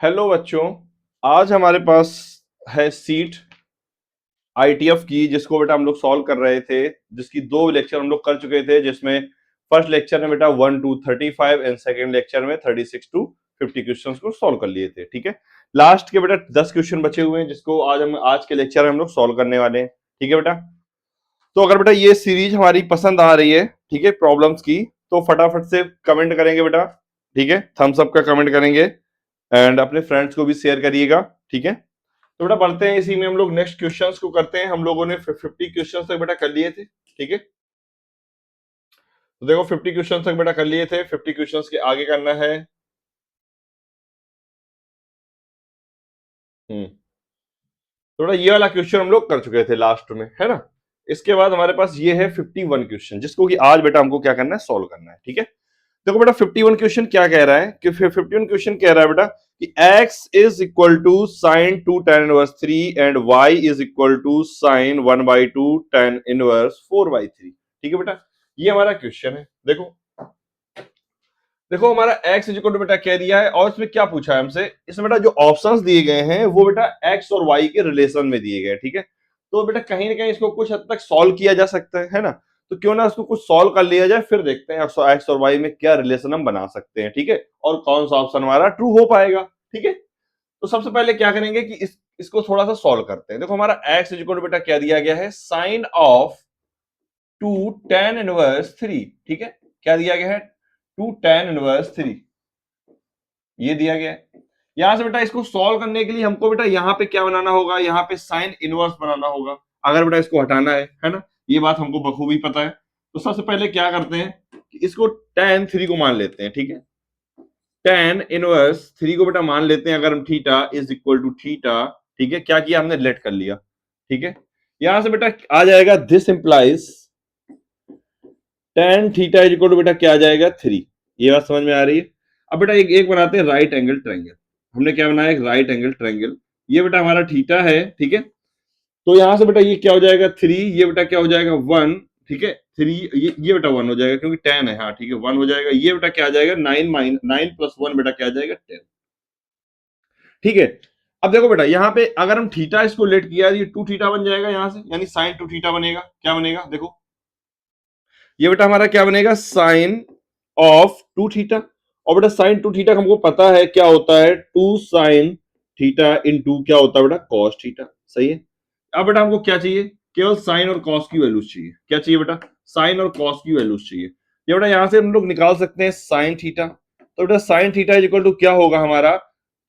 Hello बच्चों। आज हमारे पास है सीट आईटीएफ की, जिसको बेटा हम लोग सॉल्व कर रहे थे, जिसकी दो लेक्चर हम लोग कर चुके थे, जिसमें फर्स्ट लेक्चर में बेटा 1 to 35 एंड सेकेंड लेक्चर में 36 to 50 क्वेश्चन को सॉल्व कर लिए थे। ठीक है, लास्ट के बेटा 10 क्वेश्चन बचे हुए हैं, जिसको आज के लेक्चर में हम लोग सॉल्व करने वाले हैं। ठीक है बेटा, तो अगर बेटा ये सीरीज हमारी पसंद आ रही है, ठीक है, प्रॉब्लम्स की, तो फटाफट से कमेंट करेंगे बेटा। ठीक है, थम्स अप का कमेंट करेंगे एंड अपने फ्रेंड्स को भी शेयर करिएगा। ठीक है, तो बेटा बढ़ते हैं, इसी में हम लोग नेक्स्ट क्वेश्चंस को करते हैं। हम लोगों ने 50 क्वेश्चंस तक बेटा कर लिए थे। ठीक है, तो देखो 50 क्वेश्चंस तक बेटा कर लिए थे, 50 क्वेश्चंस के आगे करना है। तो बेटा ये वाला क्वेश्चन हम लोग कर चुके थे लास्ट में, है ना। इसके बाद हमारे पास ये है 51 क्वेश्चन, जिसको कि आज बेटा हमको क्या करना है, सॉल्व करना है। ठीक है, देखो बेटा 51 क्वेश्चन क्या कह रहा है कि 51 क्वेश्चन कह रहा है बेटा कि x is equal to sine 2 tan inverse 3 and y is equal to sine 1/2 tan inverse 4/3। ठीक है बेटा, ये हमारा क्वेश्चन है। देखो देखो हमारा x इज इक्वल टू बेटा कह दिया है, और इसमें क्या पूछा है हमसे। इसमें बेटा जो ऑप्शंस दिए गए हैं वो बेटा x और y के रिलेशन में दिए गए। ठीक है, तो बेटा कहीं ना कहीं इसको कुछ हद तक सॉल्व किया जा सकता है ना। तो क्यों ना इसको कुछ सॉल्व कर लिया जाए, फिर देखते हैं एक्स और वाई में क्या रिलेशन हम बना सकते हैं। ठीक है, और कौन सा ऑप्शन हमारा ट्रू हो पाएगा। ठीक है, तो सबसे पहले क्या करेंगे कि इसको थोड़ा सा सॉल्व करते हैं। देखो हमारा x इज इक्वल टू बेटा क्या दिया गया है, साइन ऑफ 2 tan इनवर्स 3। ठीक है, क्या दिया गया है, 2 tan इनवर्स 3, ये दिया गया है। यहां से बेटा इसको सॉल्व करने के लिए हमको बेटा यहाँ पे क्या बनाना होगा, यहाँ पे साइन इनवर्स बनाना होगा, अगर बेटा इसको हटाना है ना। ये बात हमको बखूबी पता है। तो सबसे पहले क्या करते हैं कि इसको tan 3 को मान लेते हैं। ठीक है, tan इनवर्स 3 को बेटा मान लेते हैं, अगर हम theta is equal to theta. ठीक है, क्या किया हमने, लेट कर लिया। ठीक है, यहां से बेटा आ जाएगा this implies tan theta is equal to बेटा क्या आ जाएगा, 3। ये बात समझ में आ रही है। अब बेटा एक बनाते हैं राइट एंगल ट्रायंगल। हमने क्या बनाया, एक राइट एंगल ट्रायंगल। ये बेटा हमारा थीटा है। ठीक है, तो यहां से बेटा ये क्या हो जाएगा, 3, ये बेटा क्या हो जाएगा, 1। ठीक है, 3, ये बेटा 1 हो जाएगा क्योंकि tan है। हाँ ठीक है, 1 हो जाएगा। ये बेटा क्या आ जाएगा, 9 प्लस 1 बेटा क्या आ जाएगा, 10। ठीक है, अब देखो बेटा यहाँ पे अगर हम थीटा इसको लेट किया, ये 2 थीटा बन जाएगा यहाँ से, यानी साइन 2 थीटा बनेगा। क्या बनेगा, देखो ये बेटा हमारा क्या बनेगा, साइन ऑफ 2 थीटा। और बेटा साइन 2 थीटा हमको पता है क्या होता है, 2 साइन थीटा इनटू क्या होता है बेटा, कॉस थीटा। सही है। अब बेटा हमको क्या चाहिए, केवल साइन और कॉस की वैल्यूज चाहिए। क्या चाहिए बेटा, साइन और कॉस की वैल्यूज चाहिए। ये बेटा यहां से हम लोग निकाल सकते हैं साइन थीटा। तो बेटा sine theta is equal to क्या होगा हमारा,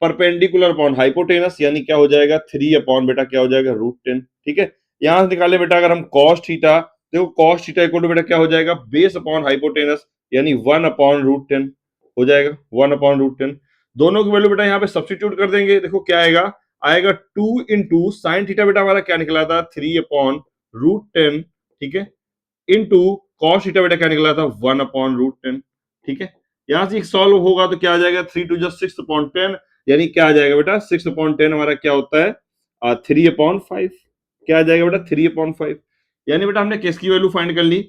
परपेंडिकुलर अपॉन हाइपोटेनस, यानी क्या हो जाएगा, 3 अपॉन बेटा क्या हो जाएगा, √10। ठीक है, यहां से निकाले बेटा अगर हम कॉस थीटा, देखो कॉस थीटा इक्वल टू बेटा क्या हो जाएगा, बेस अपॉन हाइपोटेनस, यानी 1/√10 हो जाएगा, 1/√10। दोनों की वैल्यू बेटा यहाँ पे सब्स्टिट्यूट कर देंगे। देखो क्या आएगा, आएगा 2 इंटू साइन थीटा बेटा हमारा क्या निकला था, 3/√10। ठीक है, इंटू कॉस थीटा बेटा क्या निकला था, 1/√10। ठीक है, यहां से सॉल्व होगा तो क्या आ जाएगा, 3 टू जस्ट 6/10, यानी क्या आ जाएगा बेटा, 6/10 हमारा क्या होता है, 3/5। क्या आ जाएगा बेटा, 3/5। यानी बेटा हमने किसकी वैल्यू फाइंड कर ली,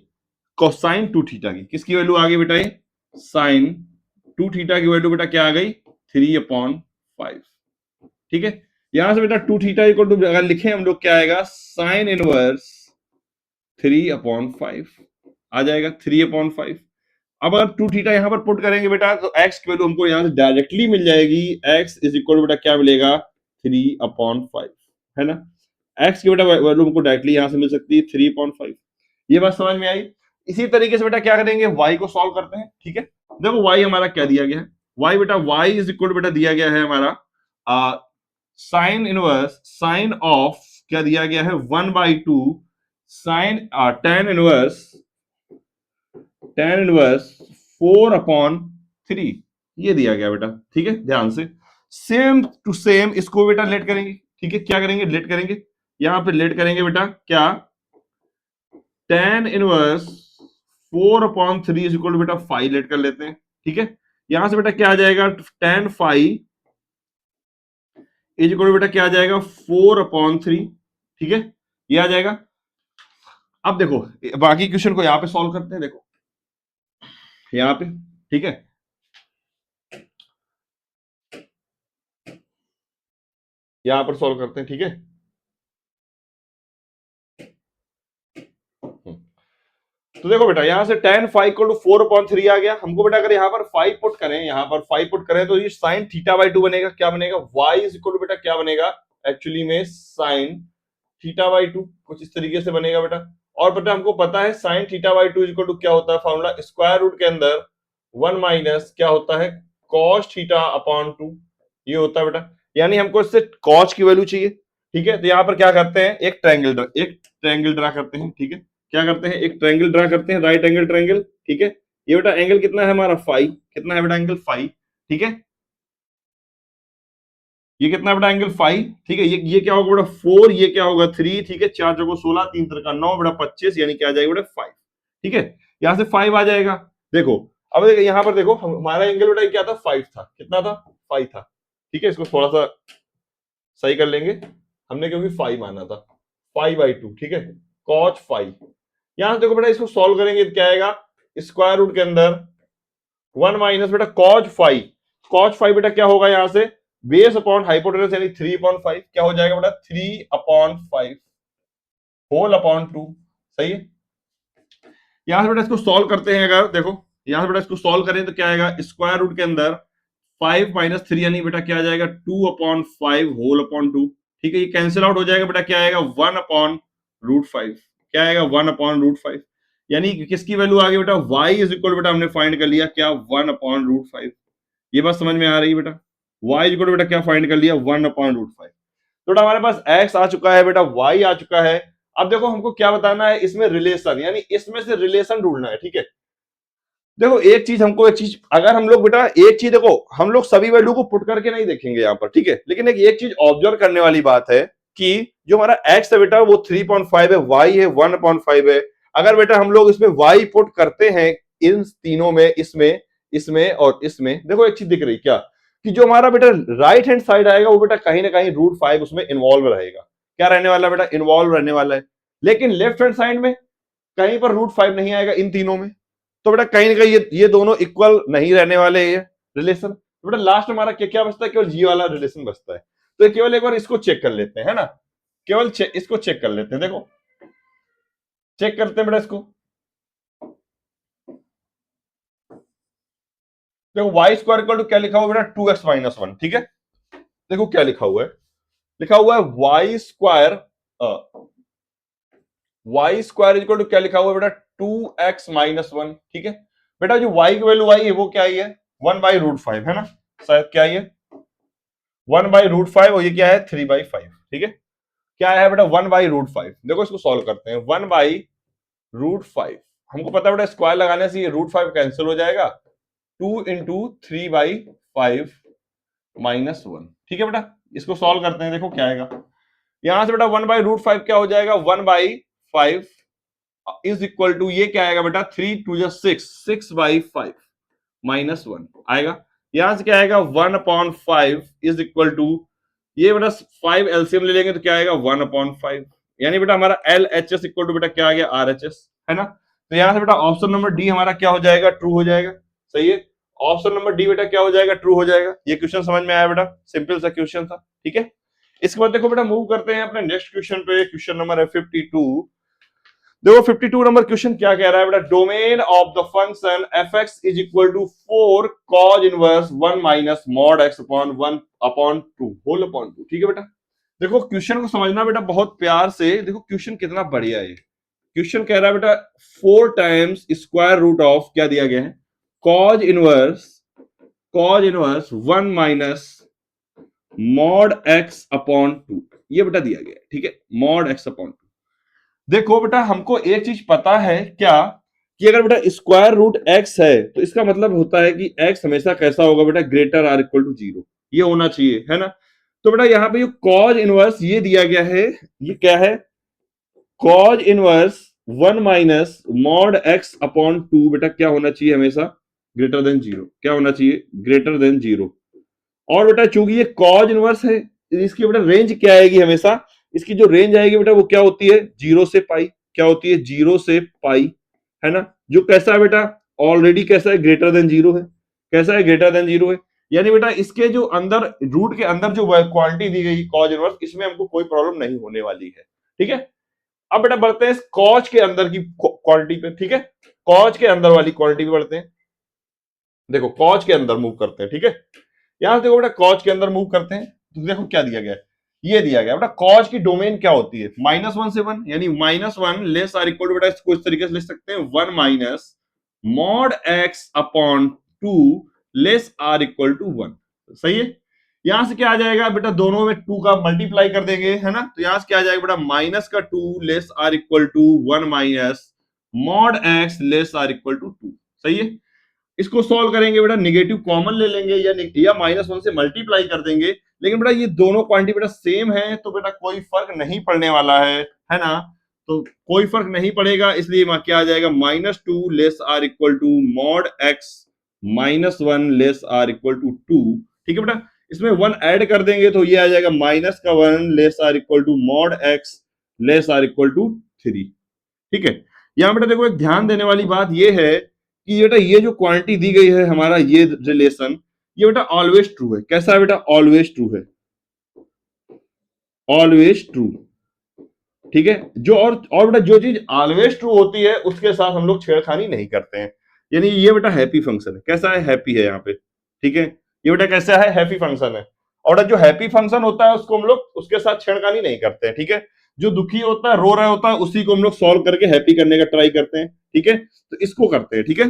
कोसाइन 2 थीटा की। किसकी वैल्यू आ गई बेटा, ये साइन 2 थीटा की वैल्यू बेटा क्या आ गई, 3/5। ठीक है, यहां से बेटा 2 थीटा इक्वल टू अगर लिखें हम लोग क्या आएगा, साइन इनवर्स 3/5 आ जाएगा, 3/5। अब अगर 2 थीटा यहां पर पुट करेंगे बेटा, तो x की वैल्यू हमको यहां से डायरेक्टली मिल जाएगी। x इज इक्वल टू बेटा क्या मिलेगा, 3/5, है ना। x की बेटा वैल्यू हमको डायरेक्टली यहां से मिल सकती है, 3/5। ये बात समझ में आई। इसी तरीके से बेटा क्या करेंगे, y को सॉल्व करते हैं। ठीक है, देखो y हमारा क्या दिया गया है, y बेटा y इज इक्वल टू बेटा दिया गया है हमारा साइन इनवर्स, साइन ऑफ क्या दिया गया है, 1/2 साइन tan इनवर्स 4/3, ये दिया गया बेटा। ठीक है, ध्यान से सेम टू सेम इसको बेटा लेट करेंगे। ठीक है, क्या करेंगे, लेट करेंगे। यहां पे लेट करेंगे बेटा क्या, tan inverse 4/3 is equal to बेटा 5 लेट कर लेते हैं। ठीक है, यहां से बेटा क्या आ जाएगा, tan 5 इज इक्वल टू बेटा क्या आ जाएगा, 4/3। ठीक है, ये आ जाएगा। अब देखो बाकी क्वेश्चन को यहां पे सॉल्व करते हैं। देखो यहां पे, ठीक है, यहां पर सॉल्व करते हैं, ठीक है। तो देखो बेटा यहां से tan फाइव इक्वल टू 4/3 आ गया हमको बेटा। अगर यहां पर 5 पुट करें, यहां पर 5 पुट करें तो ये sin θ/2 बनेगा। क्या बनेगा? y इज इक्वल टू बेटा क्या बनेगा एक्चुअली में sin θ/2 कुछ इस तरीके से बनेगा बेटा। और बेटा हमको पता है sin θ/2 इज इक्वल टू क्या होता है फॉर्मूला, स्क्वायर रूट के अंदर 1 माइनस क्या होता है cos θ/2 ये होता है बेटा। यानी हमको इससे cos की वैल्यू चाहिए, ठीक है। तो यहां पर क्या करते हैं, एक ट्रायंगल ड्रा करते हैं, ठीक है। क्या करते हैं, एक ट्रायंगल ड्रा करते हैं, राइट एंगल ट्रायंगल, ठीक है। ये बेटा एंगल कितना है हमारा 5, कितना है बेटा एंगल 5, ठीक है। ये कितना है बेटा एंगल 5, ठीक है। ये क्या होगा बेटा 4, ये क्या होगा 3, ठीक है। 4 चौको 16, 3 का 9 बेटा 25, यानी क्या आ जाएगा बेटा 5, ठीक है। यहां से 5 आ जाएगा। देखो अब देखो यहां पर देखो हमारा एंगल बेटा क्या था 5 था, कितना था 5 था, ठीक है। इसको थोड़ा सा सही कर लेंगे हमने, क्योंकि 5 माना था 5/2, ठीक है। cos 5, यहां से देखो बेटा इसको सॉल्व करेंगे तो क्या आएगा, स्क्वायर रूट के अंदर 1 माइनस बेटा cos 5 बेटा क्या होगा यहां से बेस अपॉन हाइपोटेनस यानी 3/5 क्या हो जाएगा बेटा 3/5 होल अपॉन 2, सही है। यहां से बेटा इसको सॉल्व करते हैं, अगर देखो यहां से बेटा इसको सॉल्व करें तो क्या आएगा स्क्वायर रूट के अंदर 5 माइनस 3 यानी बेटा क्या आ जाएगा 2/5 होल अपॉन 2, ठीक है। ये कैंसिल आउट हो जाएगा बेटा, क्या आएगा 1/√5, क्या आएगा 1/√5, यानी किसकी वैल्यू आ गई बेटा y इज इक्वल बेटा हमने फाइंड कर लिया क्या 1/√5। ये बात समझ में आ रही है बेटा, y इज इक्वल बेटा क्या फाइंड कर लिया 1/√5। तो बेटा हमारे पास x आ चुका है बेटा, y आ चुका है। अब देखो हमको क्या बताना है इसमें रिलेशन, यानी इसमें से रिलेशन ढूंढना है, ठीक है। देखो एक चीज अगर हम लोग बेटा एक चीज देखो, हम लोग सभी वैल्यू को पुट करके नहीं देखेंगे यहाँ पर, ठीक है। लेकिन एक चीज ऑब्जर्व करने वाली बात है कि जो हमारा x है बेटा वो 3/5 है, y है 1/5 है। अगर बेटा हम लोग इसमें y पुट करते हैं इन तीनों में, इसमें इसमें और इसमें, देखो एक चीज दिख रही क्या कि जो हमारा बेटा राइट हैंड साइड आएगा वो बेटा कहीं ना कहीं √5 उसमें इन्वॉल्व रहेगा। क्या रहने वाला बेटा इन्वॉल्व रहने वाला है। लेकिन लेफ्ट हैंड साइड में कहीं पर √5 नहीं आएगा इन तीनों में। तो बेटा कहीं ना कहीं ये दोनों इक्वल नहीं रहने वाले ये रिलेशन। तो बेटा लास्ट हमारा क्या क्या बचता है, केवल ये वाला रिलेशन बचता है। तो केवल एक बार इसको चेक कर लेते हैं, है ना, केवल इसको चेक कर लेते हैं। देखो चेक करते हैं बेटा इसको। देखो वाई स्क्वायर इक्वल टू क्या लिखा हुआ बेटा 2x-1, ठीक है। देखो क्या लिखा हुआ है, लिखा हुआ है वाई स्क्वायर इक्वल टू क्या लिखा हुआ है बेटा 2x-1, ठीक है। बेटा जो y की वैल्यू आई है वो क्या आई है 1/√5, है ना, शायद क्या आई है 1/√5, और ये क्या है 3/5, ठीक है। क्या है बेटा 1/√5। देखो इसको सॉल्व करते हैं 1/√5, हमको पता है बेटा स्क्वायर लगाने से ये √5 कैंसिल हो जाएगा, 2 × 3/5 -1, ठीक है बेटा। इसको सॉल्व करते हैं, देखो क्या आएगा यहां से बेटा 1/√5 क्या हो जाएगा 1/5 इज इक्वल टू ये क्या आएगा बेटा 3×2 6/5 -1 आएगा। यहां से क्या आएगा 1/5 इज इक्वल टू ये बेटा 5 एलसीएम ले लेंगे तो क्या आएगा 1/5, यानी बेटा हमारा LHS इक्वल टू बेटा क्या आ गया RHS, है ना। तो यहां से बेटा ऑप्शन नंबर डी हमारा क्या हो जाएगा ट्रू हो जाएगा, सही है। ऑप्शन नंबर डी बेटा क्या हो जाएगा ट्रू हो जाएगा। ये क्वेश्चन समझ में आया बेटा, सिंपल सा क्वेश्चन था, ठीक है। इसके बाद देखो बेटा मूव करते हैं अपने नेक्स्ट क्वेश्चन पे। क्वेश्चन नंबर है 52। देखो 52 नंबर क्वेश्चन क्या कह रहा है बेटा, domain of the function fx is equal to 4 cos inverse 1 minus mod x upon 1/2 whole upon 2, ठीक है बेटा। देखो क्वेश्चन को समझना बेटा बहुत प्यार से, देखो क्वेश्चन कितना बढ़िया है। क्वेश्चन कह रहा है बेटा 4 टाइम्स स्क्वायर रूट ऑफ क्या दिया गया है cos inverse 1 minus mod x upon 2, ये बेटा दिया गया है, ठीक है, मॉड x अपॉन 2। देखो बेटा हमको एक चीज पता है क्या कि अगर बेटा स्क्वायर रूट x है तो इसका मतलब होता है कि x हमेशा कैसा होगा बेटा ग्रेटर आर इक्वल टू 0, ये होना चाहिए, है ना। तो बेटा यहाँ पे जो cos इनवर्स ये दिया गया है, ये क्या है cos inverse 1 minus mod x upon 2 बेटा क्या होना चाहिए हमेशा ग्रेटर देन 0, क्या होना चाहिए ग्रेटर देन 0। और बेटा चूंकि ये cos इनवर्स है इसकी बेटा रेंज क्या आएगी हमेशा, इसकी जो रेंज आएगी बेटा वो क्या होती है 0 से पाई, क्या होती है 0 से पाई, है ना। जो कैसा है बेटा ऑलरेडी कैसा है ग्रेटर देन 0 है, कैसा है ग्रेटर देन 0 है। यानी बेटा इसके जो अंदर रूट के अंदर जो क्वांटिटी दी गई कॉज इनवर्स, इसमें हमको कोई प्रॉब्लम नहीं होने वाली है, ठीक है। अब बेटा बढ़ते हैं कॉज के अंदर की क्वांटिटी पे, ठीक है। कॉज के अंदर वाली क्वांटिटी पे बढ़ते हैं। देखो कॉज के अंदर मूव करते हैं, ठीक है। यहां से देखो बेटा कॉज के अंदर मूव करते हैं तो देखो क्या दिया गया है, ये दिया गया बेटा कॉज की डोमेन क्या होती है, -1 से 1, यानी -1 लेस आर इक्वल टू, बेटा इसको इस तरीके से लिख सकते हैं 1 minus mod x upon 2 less or equal to 1। सही है। यहां से क्या आ जाएगा बेटा, दोनों में 2 का मल्टीप्लाई कर देंगे, है ना। तो यहां से क्या आ जाएगा बेटा, माइनस का 2 less or equal to 1 minus mod x less or equal to 2। सही है। इसको सॉल्व करेंगे बेटा, निगेटिव कॉमन ले लेंगे या -1 से मल्टीप्लाई कर देंगे। लेकिन बेटा ये दोनों क्वांटिटी बेटा सेम है, तो बेटा कोई फर्क नहीं पड़ने वाला है ना। तो कोई फर्क नहीं पड़ेगा, इसलिए क्या आ जाएगा, -2 less or equal to mod x -1 less or equal to 2। ठीक है बेटा, इसमें 1 ऐड कर देंगे तो ये आ जाएगा -1 less or equal to mod x less or equal to 3। ठीक है। यहां बेटा देखो एक ध्यान देने वाली बात ये है कि बेटा ये जो क्वांटिटी दी गई है हमारा, ये रिलेशन, ये बेटा ऑलवेज ट्रू है। कैसा है बेटा, ऑलवेज ट्रू है, ऑलवेज ट्रू। ठीक है। जो और बेटा जो चीज ऑलवेज ट्रू होती है उसके साथ हम लोग छेड़खानी नहीं करते हैं। यानी ये बेटा हैप्पी फंक्शन है। कैसा है, हैप्पी है यहाँ पे। ठीक है। ये बेटा कैसा है, हैप्पी फंक्शन है। और जो हैप्पी फंक्शन होता है उसको हम लोग उसके साथ छेड़खानी नहीं करते हैं। ठीक है। जो दुखी होता है, रो रहा होता है, उसी को हम लोग सॉल्व करके हैप्पी करने का ट्राई करते हैं। ठीक है। तो इसको करते हैं। ठीक है।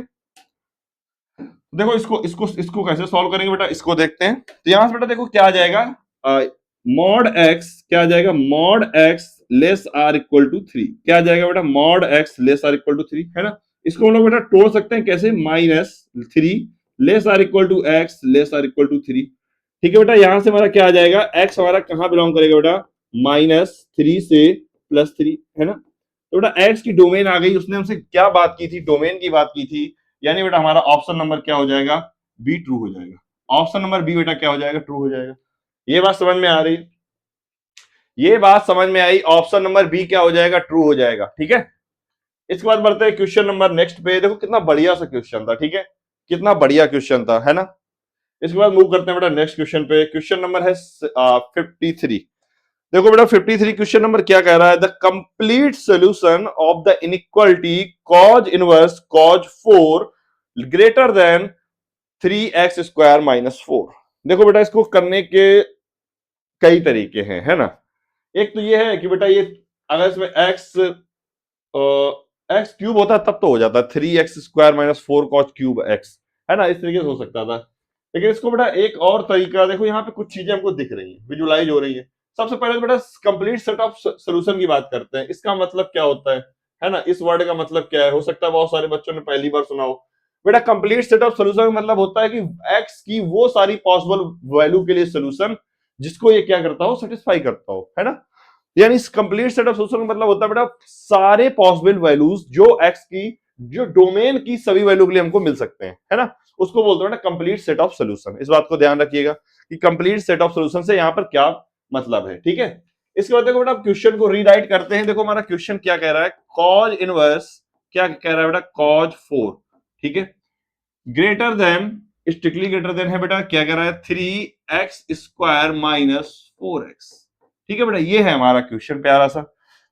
देखो इसको इसको इसको कैसे सॉल्व करेंगे बेटा, इसको देखते हैं। तो यहां से बेटा देखो क्या आ जाएगा, मॉड एक्स क्या आ जाएगा, mod x less or equal to 3। क्या आ जाएगा बेटा, mod x less or equal to 3, है ना। इसको हम लोग बेटा तोड़ सकते हैं कैसे, -3 less or equal to x less or equal to 3। ठीक है बेटा, यहां से हमारा क्या आ जाएगा, एक्स हमारा कहां बिलोंग करेगा बेटा, -3 से +3, है ना। तो बेटा एक्स की डोमेन आ गई, उसने हमसे क्या बात की थी, डोमेन की बात की थी। यानी बेटा हमारा ऑप्शन नंबर क्या हो जाएगा, बी ट्रू हो जाएगा। ऑप्शन नंबर बी बेटा क्या हो जाएगा, ट्रू हो जाएगा। ये बात समझ में आ रही है, ये बात समझ में आई। ऑप्शन नंबर बी क्या हो जाएगा, ट्रू हो जाएगा। ठीक है। इसके बाद बढ़ते हैं क्वेश्चन नंबर नेक्स्ट पे। देखो कितना बढ़िया सा क्वेश्चन था। ठीक है, कितना बढ़िया क्वेश्चन था, है ना। इसके बाद मूव करते हैं बेटा नेक्स्ट क्वेश्चन पे। क्वेश्चन नंबर है 53। देखो बेटा 53 क्वेश्चन नंबर क्या कह रहा है, the complete solution of the inequality cause inverse cause 4 greater than 3x square -4। देखो बेटा इसको करने के कई तरीके हैं, है ना। एक तो ये है कि बेटा ये अगर इसमें एक्स क्यूब होता तब तो हो जाता 3x square -4 cos cube x, है ना। इस तरीके से हो सकता था। लेकिन इसको बेटा एक और तरीका, देखो यहाँ पे कुछ चीजें हमको दिख रही है, विजुलाइज हो रही है। सबसे पहले तो बेटा कंप्लीट सेट ऑफ सोल्यूशन की बात करते हैं। इसका मतलब क्या होता है ना। इस वर्ड का मतलब क्या है, हो सकता है बहुत सारे बच्चों ने पहली बार सुना हो। बेटा कंप्लीट सेट ऑफ सोल्यूशन का मतलब होता है कि एक्स की वो सारी पॉसिबल वैल्यू के लिए सोल्यूशन जिसको ये क्या करता हो, सेटिस्फाई करता हो, है ना। यानी कंप्लीट सेट ऑफ सोल्यूशन का मतलब होता है बेटा सारे पॉसिबल वैल्यूज जो एक्स की, जो डोमेन की सभी वैल्यू के लिए हमको मिल सकते हैं, है ना। उसको बोलते हैं बेटा कंप्लीट सेट ऑफ सोल्यूशन। इस बात को ध्यान रखिएगा कि कंप्लीट सेट ऑफ सोल्यूशन से यहां पर क्या मतलब है। ठीक है। इसके बाद देखो बेटा क्वेश्चन को रीराइट करते हैं। देखो हमारा क्वेश्चन क्या कह रहा है, कॉज इनवर्स क्या कह रहा है बेटा, कॉज 4। ठीक है, greater than, strictly greater than है बेटा, क्या कह रहा है, 3x स्क्वायर -4x। ठीक है बेटा, ये है हमारा क्वेश्चन प्यारा सा।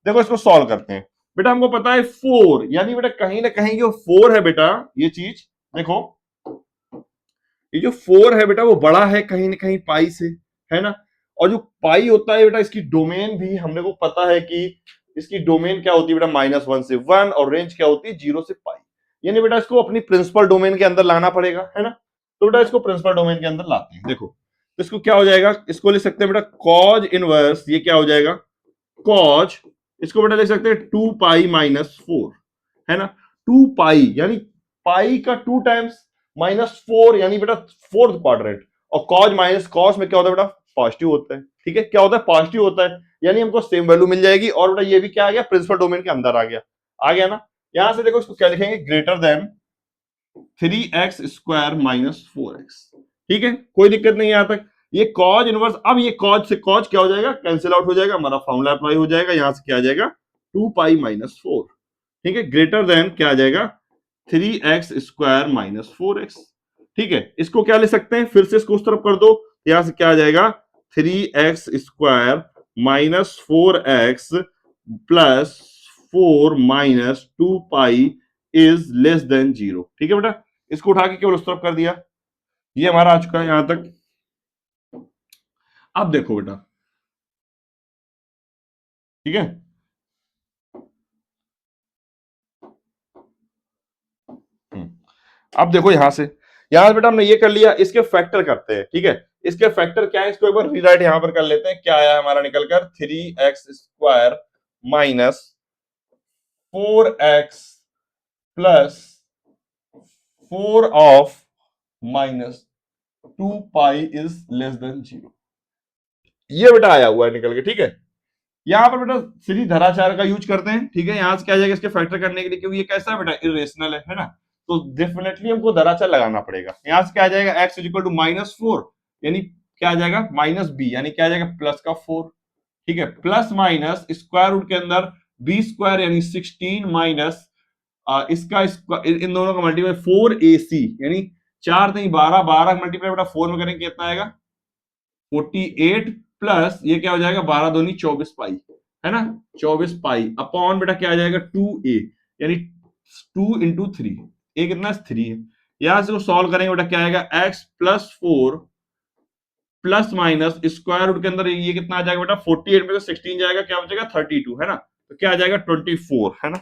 देखो इसको सॉल्व करते हैं। बेटा हमको पता है 4, यानी बेटा कहीं ना कहीं जो 4 है बेटा, ये चीज देखो, ये जो 4 है बेटा वो बड़ा है कहीं ना कहीं पाई से, है ना। और जो पाई होता है बेटा, इसकी डोमेन भी हमने को पता है कि इसकी डोमेन क्या होती है बेटा, -1 से 1, और रेंज क्या होती है, 0 से पाई। यानी बेटा इसको अपनी प्रिंसिपल डोमेन के अंदर लाना पड़ेगा, है ना। तो बेटा इसको प्रिंसिपल डोमेन के अंदर लाते हैं। देखो तो इसको क्या हो जाएगा, इसको लिख सकते हैं बेटा कॉज इनवर्स, ये क्या हो जाएगा, कॉज, इसको बेटा लिख सकते हैं 2 पाई -4, है ना। 2 पाई यानी पाई का 2 टाइम्स -4, यानी बेटा फोर्थ क्वाड्रेंट। और कॉज माइनस कॉस में क्या होता है बेटा, पॉजिटिव होता है। ठीक है, क्या होता है, पॉजिटिव होता है। यानी हमको सेम वैल्यू मिल जाएगी। और बेटा ये भी क्या आ गया, प्रिंसिपल डोमेन के अंदर आ गया ना। यहां से देखो इसको क्या लिखेंगे, greater than 3x square -4x। ठीक है, कोई दिक्कत नहीं है यहां तक। ये कॉज इनवर्स, अब ये कॉज से कॉज क्या हो जाएगा, कैंसिल आउट हो जाएगा, हमारा फॉर्मूला अप्लाई हो जाएगा। यहां से क्या आ जाएगा, 2 पाई -4। ठीक है, ग्रेटर देन क्या आ जाएगा, 3x स्क्वायर -4x। ठीक है, इसको क्या ले सकते हैं, फिर से इसको उस तरफ कर दो, यहां से क्या आ जाएगा 3x² minus 4x plus 4 minus 2 pi is less than 0। ठीक है बेटा, इसको उठा के केवल उस तरफ कर दिया, ये हमारा आ चुका है यहां तक। अब देखो बेटा, ठीक है, अब देखो यहां से बेटा हमने ये कर लिया, इसके फैक्टर करते हैं। ठीक है, इसके फैक्टर क्या है, इसको एक बार रीराइट यहां पर कर लेते हैं। क्या आया हमारा निकलकर 3x² minus 4x plus 4 of minus 2 pi is less than 0। ये बेटा आया हुआ है निकल के। ठीक है, यहां पर बेटा सीधी धराचार का यूज करते हैं। ठीक है, यहां से क्या जाएगा इसके फैक्टर करने के लिए, क्योंकि ये कैसा है बेटा, इरेशनल है ना, तो डेफिनेटली हमको धराचार लगाना पड़ेगा। यहां से क्या आ जाएगा x इज इक्वल टू -4, यानी क्या आ जाएगा -b, यानी क्या आ जाएगा प्लस का 4। ठीक है, प्लस माइनस स्क्वायर रूट के अंदर b² यानी 16 माइनस इसका इन दोनों का मल्टीप्लाई 4ac, यानी 4 नहीं 12, 12 का मल्टीप्लाई बेटा 4 में करेंगे कितना आएगा 48 प्लस ये क्या हो जाएगा 12 दूनी 24 पाई, है ना, 24 पाई अपॉन बेटा क्या आ जाएगा 2a, यानी 2 इंटू 3, ए कितना 3 है। यहां से सॉल्व करेंगे बेटा क्या आएगा x plus 4 plus minus square root के अंदर ये कितना आ जाएगा बेटा 48 में से 16 जाएगा, क्या बचेगा 32, है ना, तो क्या आ जाएगा 24, है ना,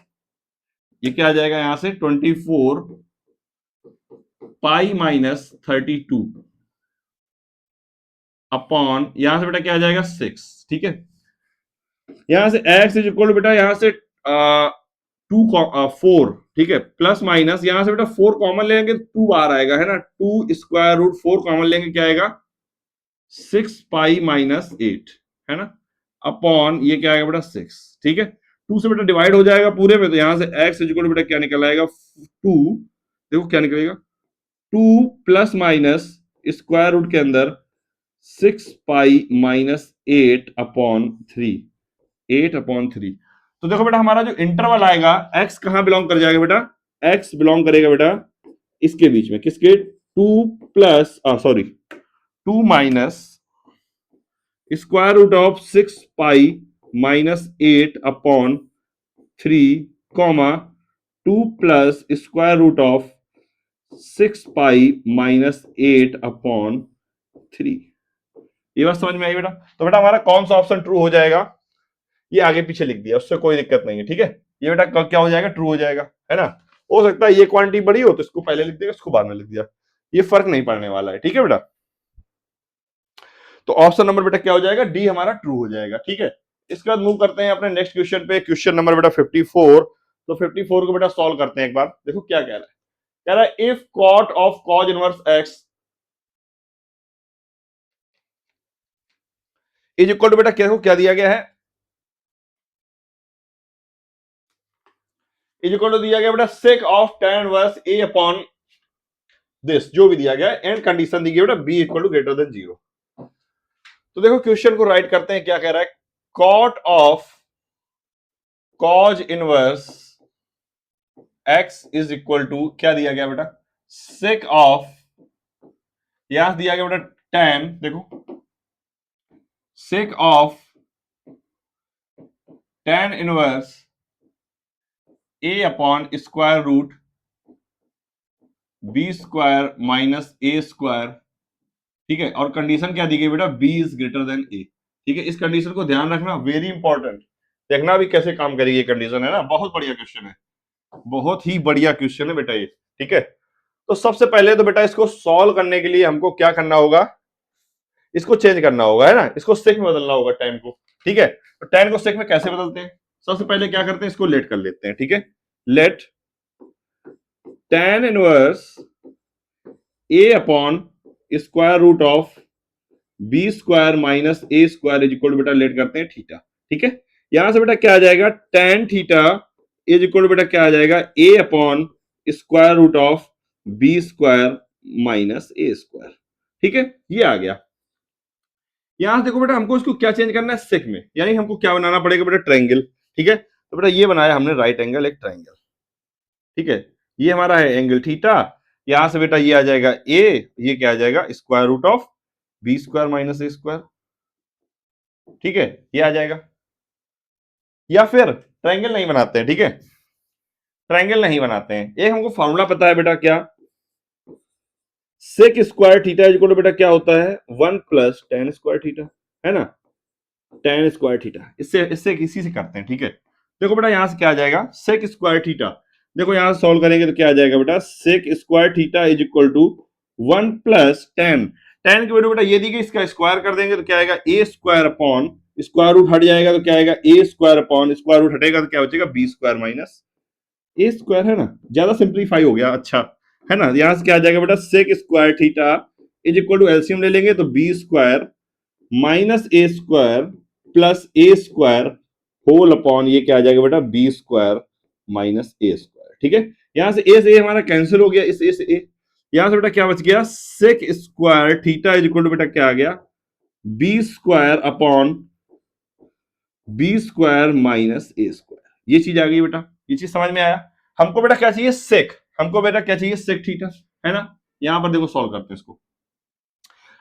ये क्या आ जाएगा यहां से 24 पाई माइनस 32 अपॉन यहां से बेटा क्या आ जाएगा 6। ठीक है, यहां से x इज इक्वल बेटा यहां से 4, ठीक है, प्लस माइनस यहां से बेटा 4 कॉमन लेंगे 2 बार आएगा, है ना, 2 स्क्वायर रूट 4 कॉमन लेंगे क्या आएगा 6 पाई माइनस 8, है ना, अपॉन ये क्या आएगा बेटा 6। ठीक है, 2 से बेटा डिवाइड हो जाएगा पूरे में, तो यहां से x इज इक्वल बेटा क्या निकल आएगा 2, देखो क्या निकलेगा 2 प्लस माइनस स्क्वायर रूट के अंदर 6 पाई माइनस 8 अपॉन 3, 8/3। तो देखो बेटा हमारा जो इंटरवल आएगा x कहां बिलोंग कर जाएगा बेटा, x बिलोंग करेगा बेटा इसके बीच में, किसके 2 plus 2 minus square root of 6 pi minus 8 upon 3 comma 2 plus square root of 6 pi minus 8 upon 3। ये बात समझ में आई बेटा, तो बेटा हमारा कौन सा ऑप्शन ट्रू हो जाएगा, ये आगे पीछे लिख दिया, उससे कोई दिक्कत नहीं है। ठीक है, ये बेटा क्या हो जाएगा ट्रू हो जाएगा, है ना, हो सकता है ये क्वांटिटी बड़ी हो तो इसको पहले लिख दिया इसको बाद में लिख दिया, ये फर्क नहीं पड़ने वाला है। ठीक है बेटा, तो ऑप्शन नंबर बेटा क्या हो जाएगा डी हमारा ट्रू हो जाएगा। ठीक है, इसके बाद मूव करते हैं अपने नेक्स्ट क्वेश्चन पे, क्वेश्चन नंबर बेटा 54। तो 54 को बेटा सॉल्व करते हैं एक बार, देखो क्या कह रहा है, कह रहा है if cot of cos inverse x is equal to बेटा क्या दिया गया है, इज इक्वल टू दिया गया बेटा सेक of tan inverse a upon this, जो भी दिया गया है, एंड कंडीशन दी गई बेटा b equal to greater than 0। तो देखो क्वेश्चन को राइट करते हैं, क्या कह रहा है, cot of cos inverse x is equal to क्या दिया गया बेटा सेक ऑफ, यहां दिया गया बेटा tan, देखो sec of tan inverse a upon square root b square minus a square. ठीक है, और कंडीशन क्या दी गई बेटा b is greater than a। ठीक है, इस कंडीशन को ध्यान रखना, वेरी इंपॉर्टेंट, देखना भी कैसे काम करेगी ये कंडीशन, है ना, बहुत बढ़िया क्वेश्चन है, बहुत ही बढ़िया क्वेश्चन है बेटा ये। ठीक है, तो सबसे पहले तो बेटा इसको सॉल्व करने के लिए हमको क्या करना होगा, इसको चेंज करना होगा, है ना, इसको सेक में बदलना होगा tan को। ठीक है, तो tan को सेक में कैसे बदलते हैं, सबसे पहले क्या करते हैं इसको लेट कर लेते हैं। ठीक है, let tan inverse a upon square root of b square minus a square is equal बेटा लेट करते हैं थीटा। ठीक है, यहां से बेटा क्या आ जाएगा tan थीटा इज इक्वल बेटा क्या आ जाएगा a upon square root of b square minus a square. ठीक है, ये आ गया। यहां से देखो बेटा हमको इसको क्या चेंज करना है सेक में, यानी हमको क्या बनाना पड़ेगा बेटा ट्रायंगल। ठीक है, तो बेटा ये बनाया हमने राइट एंगल एक ट्रायंगल। ठीक है, ये हमारा है एंगल थीटा, यहां से बेटा ये आ जाएगा ए, ये क्या आ जाएगा square root of B square minus A square, ठीक है, ये आ जाएगा। या फिर ट्रायंगल नहीं बनाते हैं, ठीक है, ट्रायंगल नहीं बनाते हैं, एक हमको फॉर्मूला पता है बेटा, क्या sec square theta equal to बेटा क्या होता है 1 प्लस टेन स्क्वायर थीटा, है ना, टेन स्क्वायर थीटा, इससे इससे इसी से करते हैं, ठीक है। देखो बेटा यहां से क्या आ जाएगा सेक स्क्वायर थीटा, देखो यहां से सॉल्व करेंगे तो क्या आ जाएगा बेटा sec square theta is equal to 1 plus ten, ten की वैल्यू बेटा ये दी गई, इसका स्क्वायर कर देंगे तो क्या आएगा ए स्क्वायर अपॉन, स्क्वायर रूट हट जाएगा तो क्या आएगा ए स्क्वायर अपॉन, स्क्वायर रूट हटेगा तो क्या बचेगा B square minus A square, है ना, ज्यादा सिंप्लीफाई हो गया, अच्छा, है ना। यहां से क्या आ जाएगा बेटा sec square theta is equal to LCM ले लेंगे तो B square minus A square plus A square whole upon ये क्या आ जाएगा बेटा B square minus A square, ठीक है। यहां से ए हमारा कैंसिल हो गया, इस ए से ए, यहां से बेटा क्या बच गया sec square theta is equal to बेटा क्या आ गया B square upon B square minus A square, ये चीज आ गई बेटा, ये चीज समझ में आया। हमको बेटा क्या चाहिए सेक, हमको बेटा क्या चाहिए सेक थीटा, है ना। यहां पर देखो सॉल्व करते हैं इसको,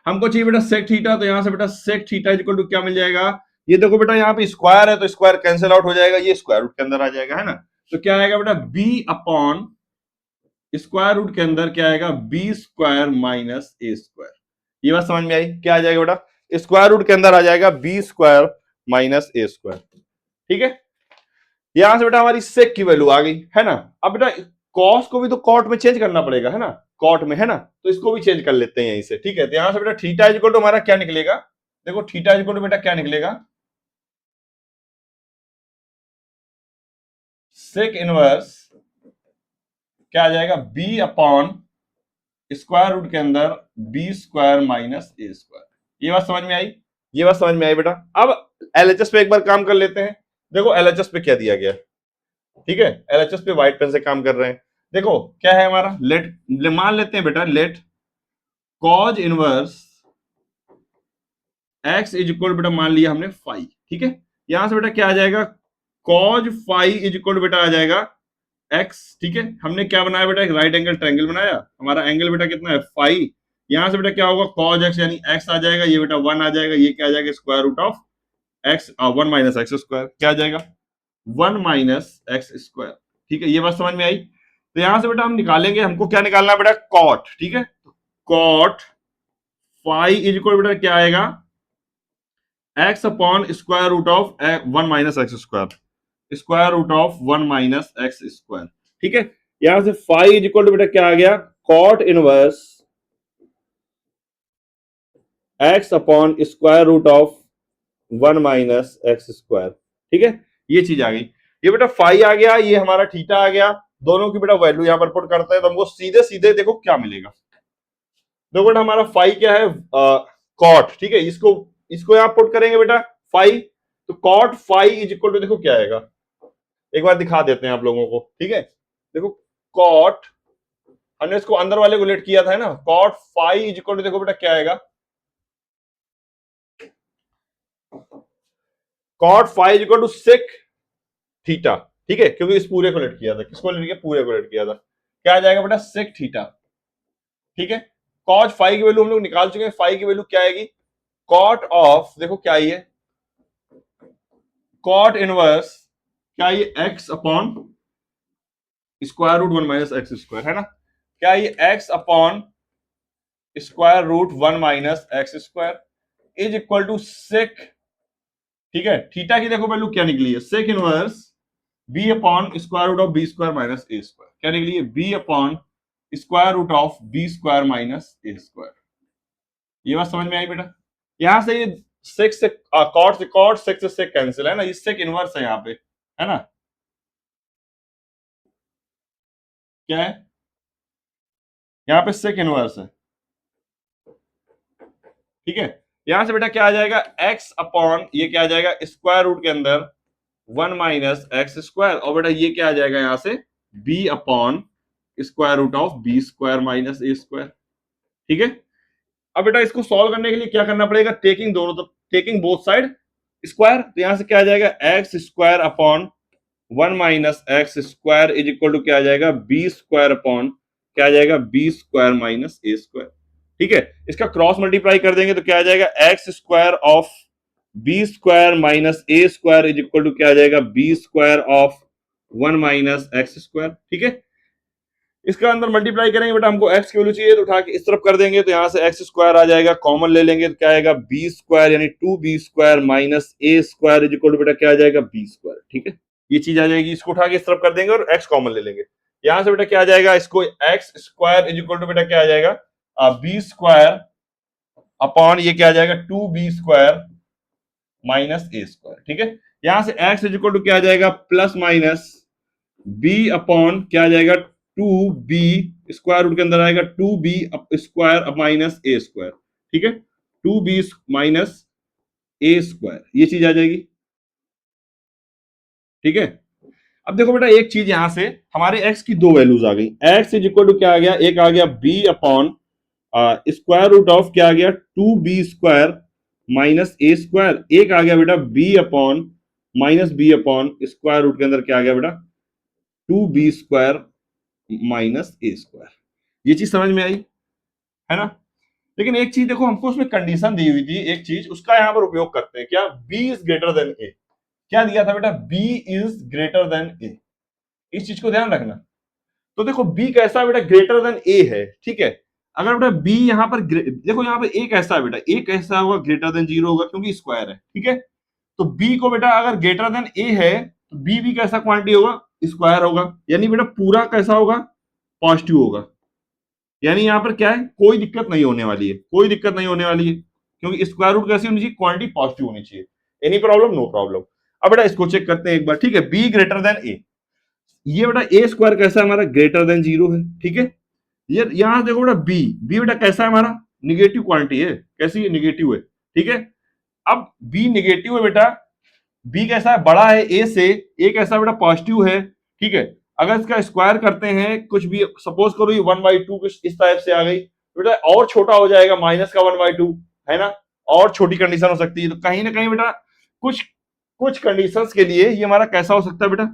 हमको चाहिए बेटा सेक थीटा, तो यहां से बेटा सेक थीटा इक्वल टू क्या मिल जाएगा, ये देखो बेटा यहाँ पे स्क्वायर है तो स्क्वायर कैंसिल आउट हो जाएगा, ये स्क्वायर रूट के अंदर आ जाएगा, है ना। तो क्या आएगा बेटा बी अपॉन स्क्वायर रूट के अंदर क्या आएगा B square minus A square, ये बात समझ में आई, क्या आ जाएगा बेटा स्क्वायर रूट के अंदर आ जाएगा B square minus A square, ठीक है। यहां से बेटा हमारी सेक की वैल्यू आ गई, है ना। अब बेटा कॉस को भी तो कॉट में चेंज करना पड़ेगा, है ना, कॉट में, है ना, तो इसको भी चेंज कर लेते हैं यहीं से, ठीक है। तो यहां से बेटा थीटा इक्वल टू हमारा क्या निकलेगा, देखो थीटा इक्वल टू बेटा क्या निकलेगा सेक इनवर्स क्या आ जाएगा बी अपॉन स्क्वायर रूट के अंदर B square minus A square, ये बात समझ में आई, ये बात समझ में आई बेटा। अब एलएचएस पे एक बार काम कर लेते हैं, देखो एलएचएस पे क्या दिया गया, ठीक है, एलएचएस पे व्हाइट पेन से काम कर रहे हैं। देखो क्या है हमारा लेट, मान लेते हैं बेटा let cos inverse x is equal बेटा मान लिया हमने फाइव, ठीक है। यहां से बेटा क्या आ जाएगा कॉज फाइव इज इक्वल बेटा आ जाएगा एक्स, ठीक है। हमने क्या बनाया बेटा एक राइट एंगल ट्रायंगल बनाया, हमारा एंगल बेटा कितना है फाइव, यहां से बेटा क्या होगा कॉज एक्स यानी एक्स आ जाएगा, ये बेटा वन आ जाएगा, ये क्या आ जाएगा square root of X one minus x square, क्या आ जाएगा वन माइनस एक्स स्क्वायर, ठीक है, ये बात समझ में आई। तो यहां से बेटा हम निकालेंगे, हमको क्या निकालना है बेटा कॉट, ठीक है, कॉट फाइव इज इक्वल बेटा क्या आएगा X upon square root of one minus x square, square root of one minus x square, ठीक है। यहां से फाइव इज इक्वल टू बेटा क्या आ गया cot inverse X upon square root of one minus x square, ठीक है, ये चीज आ गई। ये बेटा फाइव आ गया, ये हमारा थीटा आ गया, दोनों की बेटा वैल्यू यहां पर पुट करते हैं तो हमको सीधे सीधे देखो क्या मिलेगा, देखो बेटा हमारा फाइव क्या है कॉट, ठीक है, इसको इसको यहां पुट करेंगे बेटा फाइव, तो cot five is equal to देखो क्या आएगा, एक बार दिखा देते हैं आप लोगों को, ठीक है। देखो कॉट, हमने इसको अंदर वाले को लेट किया था, है ना, cot five is equal to देखो बेटा क्या आएगा cot five is equal to sec theta, ठीक है, क्योंकि इस पूरे को लेट किया था, किसको लेट किया पूरे को लेट किया था, क्या आ जाएगा बेटा सेक थीटा, ठीक है। कॉट फाइव की वैल्यू हम लोग निकाल चुके हैं, फाइव की वैल्यू क्या आएगी कॉट ऑफ देखो क्या आई है कॉट इनवर्स क्या ये x upon square root one minus x square, है ना, क्या ये x upon square root one minus x square is equal to sec, ठीक है, थीटा की देखो वैल्यू क्या निकली है sec inverse B upon square root of B square minus A square, क्या निकली है B upon square root of B square minus A square, ये बात समझ में आई बेटा। यहां से ये सेक से कॉट सेक से सेक कैंसिल, है ना, ये सेक इनवर्स है यहाँ पे, है ना, क्या है यहाँ पे सेक इनवर्स है, ठीक है। यहां से बेटा क्या आ जाएगा एक्स अपॉन ये क्या आ जाएगा स्क्वायर रूट के अंदर वन माइनस एक्स स्क्वायर, और बेटा ये क्या आ जाएगा यहां से B upon square root of B square minus A square, ठीक है। अब बेटा इसको सॉल्व करने के लिए क्या करना पड़ेगा टेकिंग दोनों तरफ, टेकिंग बोथ साइड स्क्वायर, तो यहां से क्या आ जाएगा X square upon one minus x square is equal to क्या आ जाएगा बी स्क्वायर अपॉन क्या आ जाएगा B square minus A square. ठीक है, इसका क्रॉस मल्टीप्लाई कर देंगे तो क्या आ जाएगा X square of B square minus A square is equal to क्या आ जाएगा B square of 1 minus x square. ठीक है, इसका अंदर मल्टीप्लाई करेंगे बेटा, हमको x की वैल्यू चाहिए तो उठा के इस तरफ कर देंगे तो यहां से एक्स स्क्वायर आ जाएगा, कॉमन ले लेंगे तो क्या आएगा बी स्क्वायर यानी 2b square minus A square is equal to बेटा क्या आ जाएगा बी स्क्वायर। ठीक है, ये चीज आ जाएगी, इसको उठा के इस तरफ कर देंगे और x कॉमन ले लेंगे। यहां से बेटा क्या आ जाएगा, इसको X square is equal to बेटा क्या आ जाएगा बी स्क्वायर अपॉन ये क्या आ जाएगा 2b square minus A square. ठीक है, यहां से x इज इक्वल टू क्या आ जाएगा प्लस माइनस b अपॉन क्या आ जाएगा 2b स्क्वायर रूट के अंदर आएगा 2b square minus A square. ठीक है, 2b माइनस ए स्क्वायर, ये चीज आ जाएगी। ठीक है, अब देखो बेटा एक चीज यहां से हमारे x की दो वैल्यूज आ गई, x इज इक्वल टू क्या आ गया, एक आ गया b upon square root of क्या आ गया 2b square minus A square, एक आ गया बेटा b upon minus b upon square root के अंदर क्या आ गया बेटा 2b square minus A square. ये चीज समझ में आई है ना। लेकिन एक चीज देखो, हमको उसमें कंडीशन दी हुई थी एक चीज, उसका यहां पर उपयोग करते हैं, क्या b इज ग्रेटर देन ए। क्या दिया था बेटा b इज ग्रेटर देन ए, इस चीज को ध्यान रखना। तो देखो b कैसा है बेटा ग्रेटर देन ए है। ठीक है, अगर बेटा b यहां पर देखो यहां पर a कैसा है बेटा, a कैसा होगा ग्रेटर देन 0 होगा क्योंकि स्क्वायर है। ठीक है, तो b को बेटा अगर ग्रेटर देन a है तो b भी कैसा क्वांटिटी होगा स्क्वायर होगा, यानी बेटा पूरा कैसा होगा पॉजिटिव होगा। यानी यहां पर क्या है कोई दिक्कत नहीं होने वाली है, कोई दिक्कत नहीं होने वाली है क्योंकि स्क्वायर रूट कैसी होनी चाहिए क्वांटिटी पॉजिटिव होनी चाहिए। Any problem no problem. अब बेटा इसको चेक करते हैं एक बार। ठीक है, b ग्रेटर देन a, ये बेटा ए स्क्वायर कैसा है हमारा ग्रेटर देन 0 है। ठीक है, ये यहां देखो बेटा बी बेटा कैसा है हमारा निगेटिव क्वांटिटी है, कैसी है निगेटिव है। ठीक है, अब बी निगेटिव है बेटा, बी कैसा है बड़ा है ए से, ए कैसा बेटा पॉजिटिव है। ठीक है, अगर इसका स्क्वायर करते हैं कुछ भी, सपोज करो ये 1/2 कुछ इस टाइप से आ गई बेटा, और छोटा हो जाएगा माइनस का 1/2 है ना, और छोटी कंडीशन हो सकती है। तो कहीं ना कहीं बेटा कुछ कुछ कंडीशंस के लिए ये हमारा कैसा हो सकता है बेटा,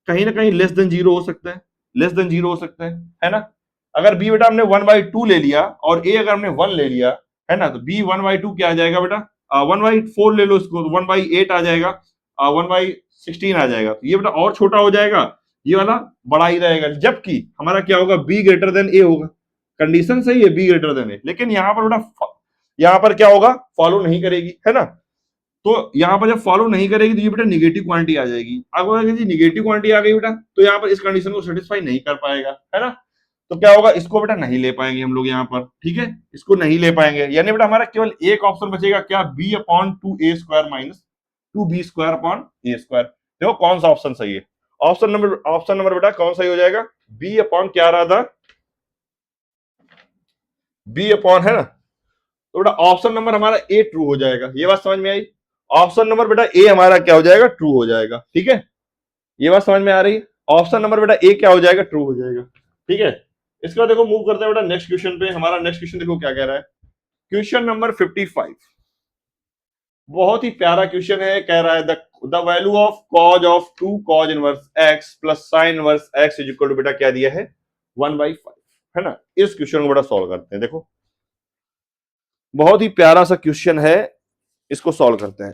कहीं ना कहीं लेस देन 0 हो सकता है, लेस देन 0 हो सकता है ना। अगर बी बेटा हमने 1/2 ले लिया और ए अगर हमने 1 ले लिया है ना, तो बी 1/2 क्या आ जाएगा बेटा 1/4 ले लो इसको, 1/8 आ जाएगा, 1/16 आ जाएगा। तो ये बेटा और छोटा हो जाएगा, ये वाला बड़ा ही रहेगा, जबकि हमारा क्या होगा बी ग्रेटर देन ए होगा। कंडीशन सही है बी ग्रेटर देन ए, लेकिन यहां पर बेटा यहां पर क्या होगा फॉलो नहीं करेगी है ना। तो यहां पर जब फॉलो नहीं करेगी तो ये बेटा निगेटिव क्वांटिटी आ जाएगी। अगर जी निगेटिव क्वांटिटी आ गई बेटा तो यहां पर इस कंडीशन को सेटिस्फाई नहीं कर पाएगा है ना। तो क्या होगा इसको बेटा नहीं ले पाएंगे हम लोग यहाँ पर। ठीक है, इसको नहीं ले पाएंगे, यानी बेटा हमारा केवल एक ऑप्शन बचेगा, क्या b upon 2a square minus 2b square upon A square. देखो कौन सा ऑप्शन सही है, ऑप्शन नंबर बेटा कौन सही हो जाएगा b अपॉन क्या रहा था b अपॉन है ना, तो बेटा ऑप्शन नंबर हमारा ए ट्रू हो जाएगा। ये बात समझ में आई, ऑप्शन नंबर बेटा ए हमारा क्या हो जाएगा ट्रू हो जाएगा। ठीक है, ये बात समझ में आ रही है, ऑप्शन नंबर बेटा ए क्या हो जाएगा ट्रू हो जाएगा। ठीक है, इसका देखो मूव करते हैं बेटा नेक्स्ट क्वेश्चन पे। हमारा नेक्स्ट क्वेश्चन देखो क्या कह रहा है, क्वेश्चन नंबर 55, बहुत ही प्यारा क्वेश्चन है। कह रहा है the value of cos of 2 cos inverse x plus sine inverse x is equal to बेटा क्या दिया है 1/5 है ना। इस क्वेश्चन को बेटा सॉल्व करते हैं। देखो बहुत ही प्यारा सा क्वेश्चन है, इसको सॉल्व करते हैं।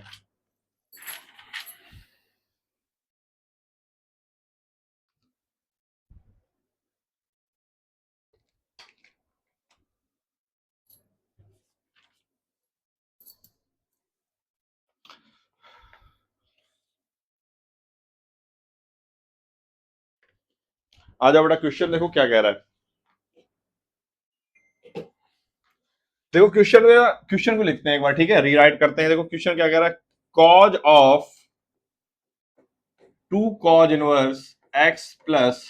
आ जाओ बेटा क्वेश्चन देखो क्या कह रहा है। देखो क्वेश्चन को लिखते हैं एक बार। ठीक है, रीराइट करते हैं। देखो क्वेश्चन क्या कह रहा है, cause of 2 cos inverse x plus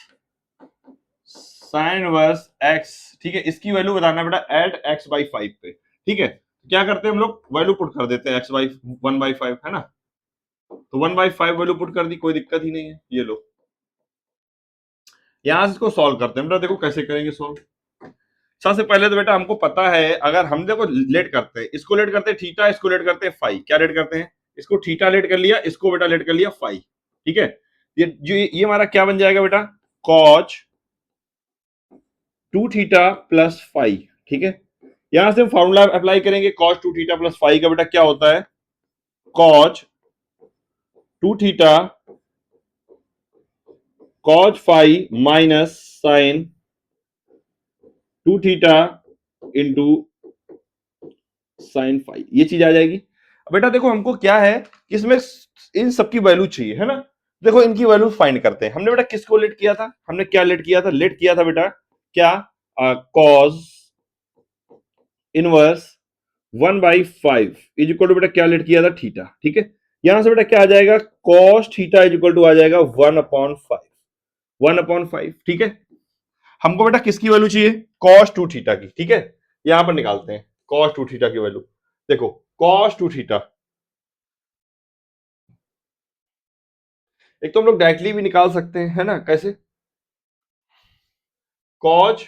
sine inverse x। ठीक है, इसकी वैल्यू बताना बेटा एट x/5 पे। ठीक है, क्या करते हैं हम लोग वैल्यू पुट कर देते हैं x/1/5 है ना। तो 1/5 वैल्यू पुट कर दी, कोई दिक्कत ही नहीं है। ये लो यहां से इसको सॉल्व करते हैं बेटा। देखो कैसे करेंगे सॉल्व। सबसे पहले तो बेटा हमको पता है, अगर हम देखो लेट करते हैं, इसको लेट करते हैं थीटा, इसको लेट करते हैं फाई। क्या लेट करते हैं, इसको थीटा लेट कर लिया, इसको बेटा लेट कर लिया फाई। ठीक है, ये हमारा क्या बन जाएगा बेटा cos two theta plus five, ठीक है। यहां से हम फॉर्मूला अप्लाई करेंगे cos two theta plus five का, बेटा क्या होता है, cos two theta cos five minus sine two theta into sine five, ये चीज आ जाएगी। बेटा देखो हमको क्या है कि इसमें इन सबकी वैल्यू चाहिए, है ना। देखो इनकी वैल्यू फाइंड करते हैं। हमने बेटा किसको लेट किया था, हमने क्या लेट किया था, लेट किया था बेटा क्या, cos inverse 1/5 is equal to बेटा क्या लेट किया था, थीटा, ठीक है। यहां से बेटा क्या आ जाएगा, cos theta is equal to आ जाएगा 1/5, 1/5, ठीक है। हमको बेटा किसकी वैल्यू चाहिए, कॉस टू थीटा की, ठीक है। यहां पर निकालते हैं कॉस टू थीटा की वैल्यू। देखो कॉस टू थीटा, एक तो हम लोग डायरेक्टली भी निकाल सकते हैं, है ना, कैसे, cos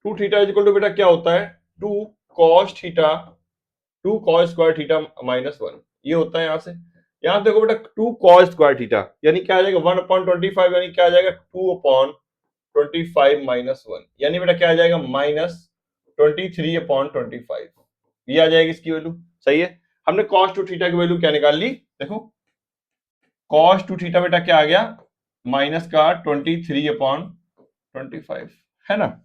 two theta is equal to बेटा क्या होता है, two cos theta, two cos square theta minus one, ये होता है यहां से। यहां देखो बेटा टू कॉस स्क्वायर थीटा यानी क्या आ जाएगा 1/25, यानी क्या आ जाएगा 2/25 माइनस वन, यानी बेटा क्या आ जाएगा -23/25, ये आ जाएगी इसकी वैल्यू, सही है। हमने कॉस टू थीटा की वैल्यू क्या निकाल ली, देखो कॉस टू थीटा बेटा क्या आ गया, माइनस का 23/25, है ना।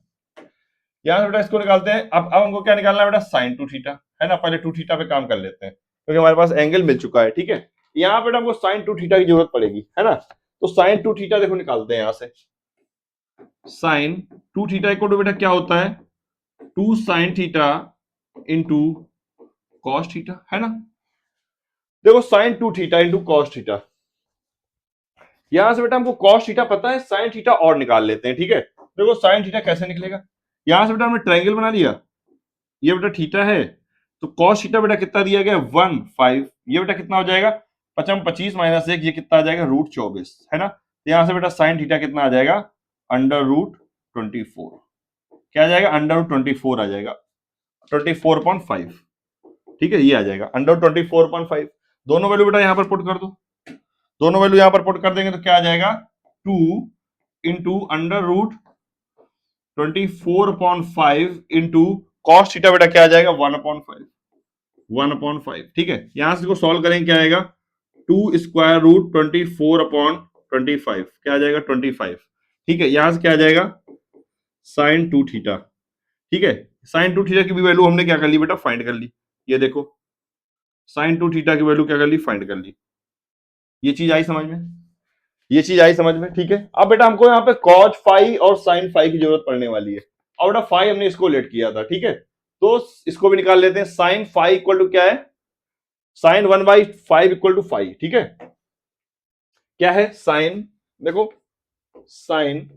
यहां से बेटा इसको निकालते हैं। अब हमको क्या निकालना है बेटा, साइन टू थीटा, है ना। पहले टू थीटा पे काम कर लेते हैं क्योंकि हमारे पास एंगल मिल चुका है, ठीक है। यहाँ पे हमको साइन टू थीटा की जरूरत पड़ेगी, है ना। तो साइन टू थीटा देखो निकालते हैं यहां से। Sine two theta equal to बेटा क्या होता है, two sine theta into cos theta, है ना। देखो sine two theta into cos theta, यहां से बेटा हमको कॉस थीटा पता है, साइन थीटा और निकाल लेते हैं, ठीक है। देखो साइन थीटा कैसे निकलेगा, यहां से बेटा हमने ट्रायंगल बना लिया, ये बेटा थीटा है, तो कॉस थीटा बेटा कितना दिया गया 1/5, ये बेटा कितना हो जाएगा 25 माइनस 1, ये कितना आ जाएगा √24, है ना। तो यहां से बेटा साइन थीटा कितना आ जाएगा √24, क्या आ जाएगा √24 आ जाएगा 24/5, ठीक है, ये आ जाएगा √24/5। दोनों वैल्यू बेटा यहां पर पुट कर दो, दोनों वैल्यू यहां पर पुट कर देंगे तो क्या आ जाएगा 2 इंटू √24/5 इंटू कॉस थीटा बेटा क्या आ जाएगा 1/5, ठीक है। यहां से इसको सॉल्व करेंगे क्या आएगा, 2√24/25 क्या आ जाएगा 25, ठीक है। यहां से क्या आ जाएगा साइन टू थीटा, ठीक है। साइन टू थीटा की भी वैल्यू हमने क्या कर ली बेटा, फाइंड कर ली। ये देखो साइन टू थीटा की वैल्यू क्या कर ली, फाइंड कर ली। ये चीज आई समझ में, ये चीज आई समझ में, ठीक है। अब बेटा हमको यहाँ पे कॉज फाई और साइन फाई की जरूरत पड़ने वाली है। और बेटा फाई हमने इसको लेट किया था, ठीक है, तो इसको भी निकाल लेते हैं। साइन फाई इक्वल टू क्या है, साइन 1/5 इक्वल टू 5, ठीक है। क्या है साइन, देखो साइन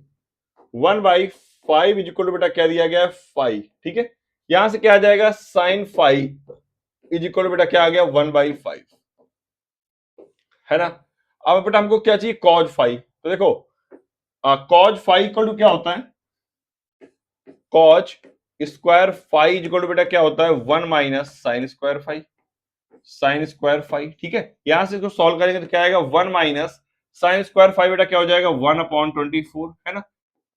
1/5 इज इक्वल टू बेटा क्या दिया गया है 5, ठीक है। यहां से क्या आ जाएगा साइन 5 इज इक्वल टू बेटा क्या आ गया 1/5, है ना। अब बेटा हमको क्या चाहिए कॉज 5, तो देखो कॉज 5 इक्वल टू क्या होता है, कॉज स्क्वायर 5 इक्वल टू बेटा क्या होता है 1 minus sine square 5, sine square 5, ठीक है। यहां से इसको सॉल्व करेंगे तो क्या आएगा 1 माइनस साइन स्क्वायर 5 बेटा क्या हो जाएगा 1/24, है ना,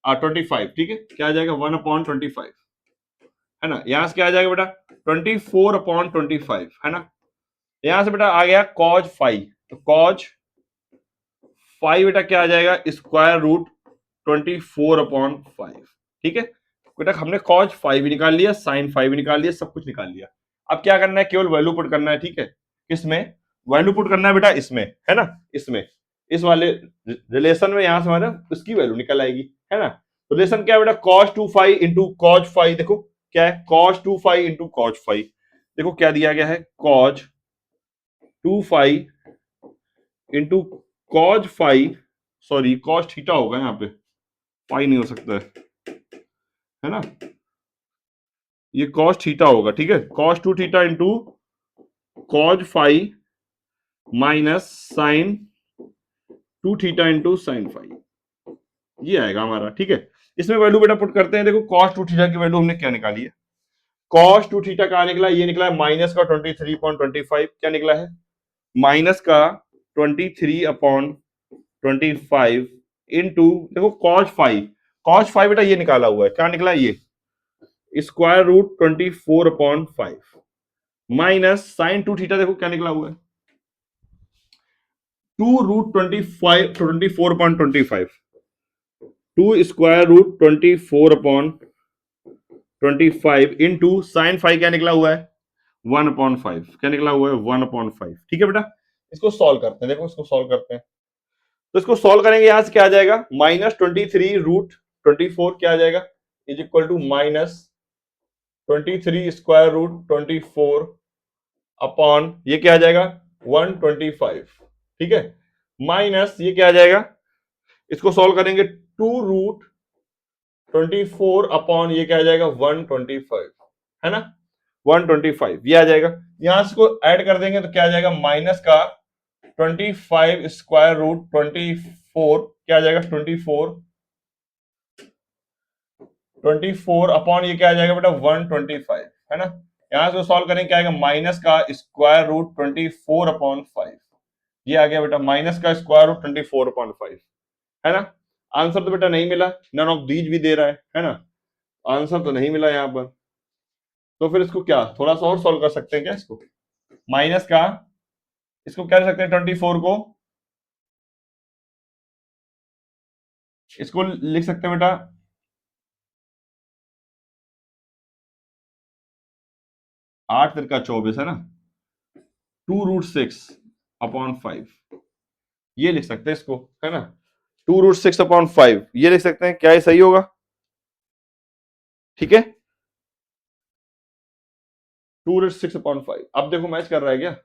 25, ठीक है। क्या आ जाएगा 1/25, है ना। यहां से क्या आ जाएगा बेटा 24/25, है ना। यहां से बेटा आ गया कॉज 5, तो कॉज 5 बेटा क्या आ जाएगा स्क्वायर रूट 24/5, ठीक है। बेटा हमने कॉज 5 भी निकाल लिया, साइन 5 भी निकाल लिया, सब कुछ निकाल लिया। अब क्या करना है, केवल वैल्यू पुट करना है, ठीक है। किसमें वैल्यू पुट करना है बेटा, इसमें, है ना, इसमें, इस वाले रिलेशन में, यहां से हमारा उसकी वैल्यू निकल आएगी, है ना। रिलेशन क्या है बेटा cos 2 इंटू कॉज 5, देखो क्या है cos 2 इंटू कॉज 5, देखो क्या दिया गया है cos 2 into cos 5, sorry cos theta होगा यहाँ पे, पाई नहीं हो सकता है ना, ये कॉस थीटा होगा, ठीक है। cos 2 theta into cos 5 minus sine 2 theta into sine 5, ये आएगा हमारा, ठीक है। इसमें वैल्यू बेटा पुट करते हैं। देखो cos 2 थीटा की वैल्यू हमने क्या निकाली है, cos 2 थीटा कहां निकला, ये निकला है माइनस का 23/25, क्या निकला है माइनस का 23/25 इंटू देखो cos 5, cos 5 बेटा ये निकाला हुआ है, क्या निकला ये square root 24/5 minus sine 2 theta, देखो क्या निकला हुआ है 2 root 25 24/25, 2 square root 24/25 into sine 5 क्या निकला हुआ है 1/5, क्या निकला हुआ है 1/5। ठीक है बेटा, इसको सॉल्व करते हैं, देखो इसको सॉल्व करते हैं। तो इसको सॉल्व करेंगे, यहां से क्या आ जाएगा -23 रूट 24 क्या आ जाएगा is equal to -23 square root 24 upon ये क्या आ जाएगा 125। ठीक है, माइनस ये क्या आ जाएगा, इसको सॉल्व करेंगे 2 रूट 24 अपॉन ये क्या आ जाएगा 125, है ना 125 ये आ जाएगा। यहां से इसको ऐड कर देंगे तो क्या आ जाएगा माइनस का 25 स्क्वायर रूट 24 क्या आ जाएगा 24 अपॉन ये क्या आ जाएगा बेटा 125, है ना। यहां से सॉल्व करेंगे क्या आएगा माइनस का स्क्वायर रूट 24/5, ये आ गया बेटा माइनस का स्क्वायर रूट 24/5, है ना। आंसर तो बेटा नहीं मिला, नन ऑफ दीज भी दे रहा है ना, आंसर तो नहीं मिला यहां पर। तो फिर इसको क्या थोड़ा सा और सॉल्व कर सकते हैं क्या, इसको माइनस का इसको क्या कर सकते हैं 24 को इसको लिख सकते हैं बेटा 8 तिरका 24, है ना 2 रूट 6/5 ये लिख सकते हैं इसको, है ना 2 रूट 6/5 ये लिख सकते हैं, क्या ये सही होगा। ठीक है 2 रूट 6/5, अब देखो मैच कर रहा है क्या,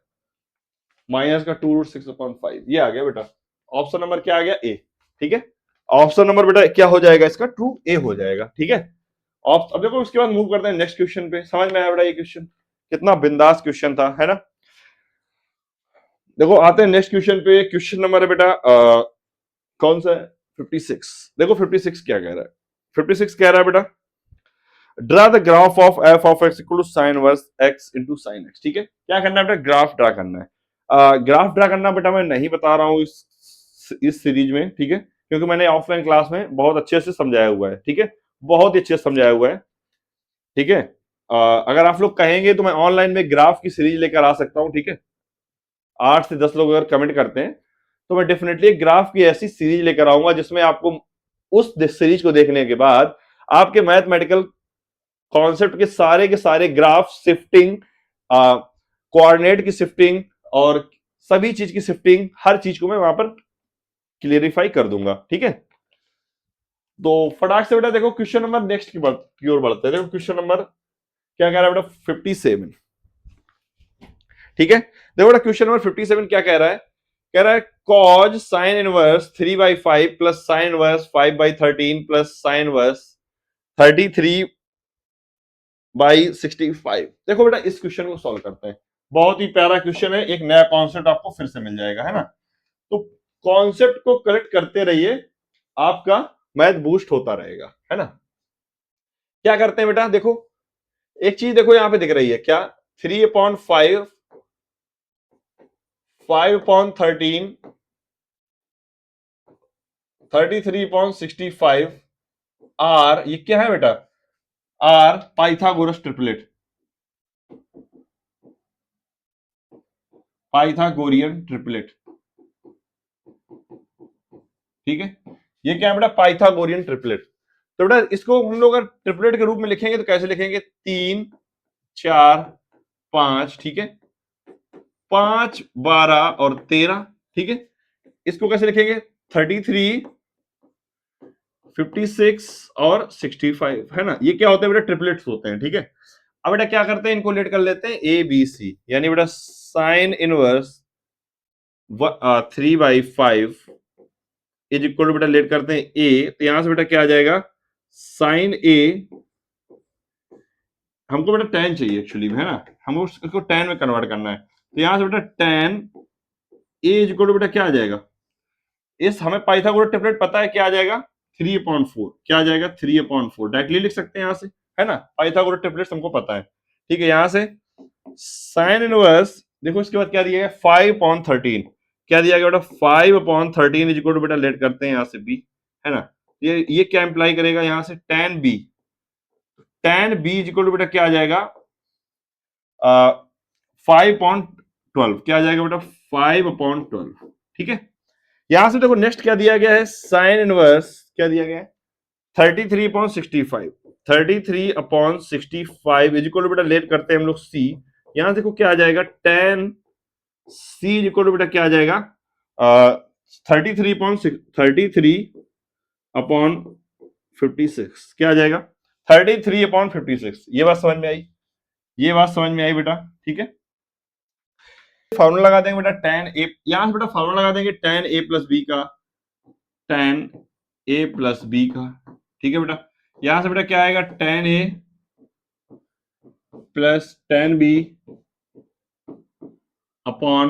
माइनस का 2 रूट 6/5 ये आ गया बेटा, ऑप्शन नंबर क्या आ गया ए। ठीक है, ऑप्शन नंबर बेटा क्या हो जाएगा इसका ट्रू ए हो जाएगा। ठीक है, अब देखो उसके बाद मूव करते हैं नेक्स्ट क्वेश्चन पे। समझ में आया बेटा ये क्वेश्चन कितना बिंदास क्वेश्चन था, है ना। देखो आते हैं नेक्स्ट क्वेश्चन पे, क्वेश्चन नंबर है बेटा कौन सा है 56। देखो 56 क्या कह रहा है, 56 कह रहा है बेटा draw the graph of F of X equal to sine verse X into sine X. ठीक है, क्या करना है बेटा ग्राफ ड्रा करना है। ग्राफ ड्रा करना बेटा मैं नहीं बता रहा हूं इस सीरीज में, ठीक है, क्योंकि मैंने ऑफलाइन क्लास में बहुत अच्छे से समझाया हुआ है। ठीक है, बहुत ही अच्छे से समझाया हुआ है। ठीक है, अगर आप लोग कहेंगे तो मैं ऑनलाइन में ग्राफ की सीरीज लेकर आ सकता हूं। ठीक है, 8 से 10 लोग अगर कमेंट करते हैं तो मैं डेफिनेटली ग्राफ की ऐसी सीरीज लेकर आऊंगा जिसमें आपको उस सीरीज को देखने के बाद आपके मैथमेटिकल कॉन्सेप्ट के सारे ग्राफ शिफ्टिंग, कोऑर्डिनेट की शिफ्टिंग और सभी चीज की शिफ्टिंग, हर चीज को मैं वहां पर क्लियरिफाई कर दूंगा। ठीक है, तो फटाक से बेटा देखो क्वेश्चन नंबर नेक्स्ट की ओर बढ़ते हैं। देखो क्वेश्चन नंबर क्या कह रहा है बेटा 57। ठीक है, देखो बेटा क्वेश्चन नंबर 57 क्या कह रहा है, कह रहा है cos sin inverse 3/5 plus sine inverse 5/13 plus sine inverse 33/65। देखो बेटा इस क्वेश्चन को सॉल्व करते हैं, बहुत ही प्यारा क्वेश्चन है, एक नया कॉन्सेप्ट आपको फिर से मिल जाएगा, है ना। तो कॉन्सेप्ट को करेक्ट करते रहिए, आपका मैथ बूस्ट होता रहेगा, है ना। क्या करते हैं बेटा, देखो एक चीज देखो यहां पे दिख रही है क्या 3/5 5/13 33/65 आर, ये क्या है बेटा are Pythagoras triplet, Pythagorean triplet. ठीक है, ये क्या है बेटा पाइथागोरियन ट्रिपलेट। तो बेटा इसको हम लोग अगर ट्रिपलेट के रूप में लिखेंगे तो कैसे लिखेंगे 3 4 5। ठीक है, 5 12 और 13। ठीक है, इसको कैसे लिखेंगे 33 56 और 65, है ना। ये क्या होते हैं बेटा ट्रिपलेट्स होते हैं। ठीक है, अब बेटा क्या करते हैं इनको लेट कर लेते हैं ए बी सी, यानी बेटा sine inverse 3/5 is equal to बेटा लेट करते हैं ए, तो यहां से बेटा क्या आ जाएगा साइन ए, हमको बेटा tan चाहिए एक्चुअली में, है ना, हमको इसको tan में कन्वर्ट करना है। तो यहां से बेटा tan A is equal to बेटा क्या आ जाएगा, इस हमें पाइथागोरस ट्रिपलेट पता है क्या आ जाएगा 3/4, क्या आ जाएगा 3/4 डायरेक्टली लिख सकते हैं यहां से, है ना, पाइथागोरस ट्रिपलेट हमको पता है। ठीक है, यहां से साइन इनवर्स देखो इसके बाद क्या दिया है 5/13, क्या दिया गया बेटा 5/13 इज इक्वल टू बेटा लेट करते हैं यहां से बी, है ना। ये क्या इंप्लाई करेगा यहां से, tan b, tan b is equal to बेटा क्या आ जाएगा, 5/12, क्या आ जाएगा बेटा 5/12, ठीक है। यहां से देखो नेक्स्ट क्या दिया गया है, साइन इनवर्स क्या दिया गया है, 33/65, 33/65 इज इक्वल टू बेटा लेट करते हैं हम लोग c, यहां देखो क्या आ जाएगा, tan c is equal to बेटा क्या आ जाएगा, 33/56, क्या आ जाएगा 33/56। ये बात समझ में आई, ये बात समझ में आई बेटा, ठीक है। फॉर्मूला लगा देंगे बेटा tan a, यहां से बेटा फॉर्मूला लगा देंगे tan a प्लस बी का, tan a प्लस बी का, ठीक है बेटा। यहां से बेटा क्या आएगा, tan a plus tan b upon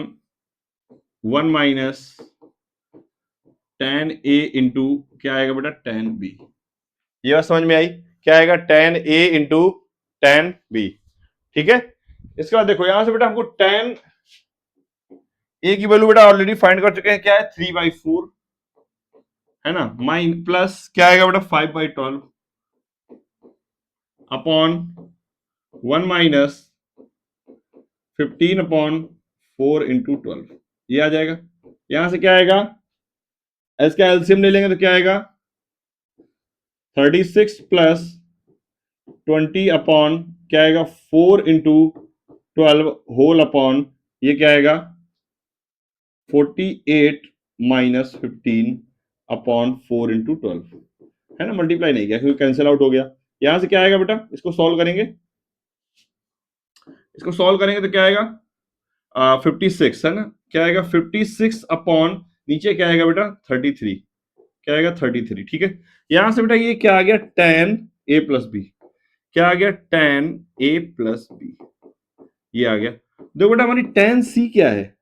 1 minus tan a into क्या आएगा बेटा tan b। ये बात समझ में आई, क्या आएगा tan a into tan b, ठीक है। इसके बाद देखो यहां से बेटा हमको tan a की वैल्यू बेटा ऑलरेडी फाइंड कर चुके हैं, क्या है 3/4, है ना, माइन प्लस क्या आएगा बेटा 5/12 अपॉन 1 माइनस 15/4 इंटू 12, ये आ जाएगा। यहां से क्या आएगा, इसका एलसीएम ले लेंगे तो क्या आएगा 36 प्लस 20 अपॉन क्या आएगा 4 इंटू 12 होल अपॉन ये क्या आएगा 48 माइनस 15 अपॉन 4 इंटू 12, है ना, मल्टीप्लाई नहीं किया क्योंकि कैंसिल आउट हो गया। यहां से क्या आएगा बेटा, इसको सॉल्व करेंगे, इसको सॉल्व करेंगे तो क्या आएगा 56, है ना, क्या आएगा 56 अपॉन नीचे क्या आएगा बेटा 33, क्या आएगा 33, ठीक है। यहां से बेटा ये क्या आ गया tan a प्लस बी, क्या आ गया tan a प्लस बी, ये आ गया। देखो बेटा हमारी tan c क्या है,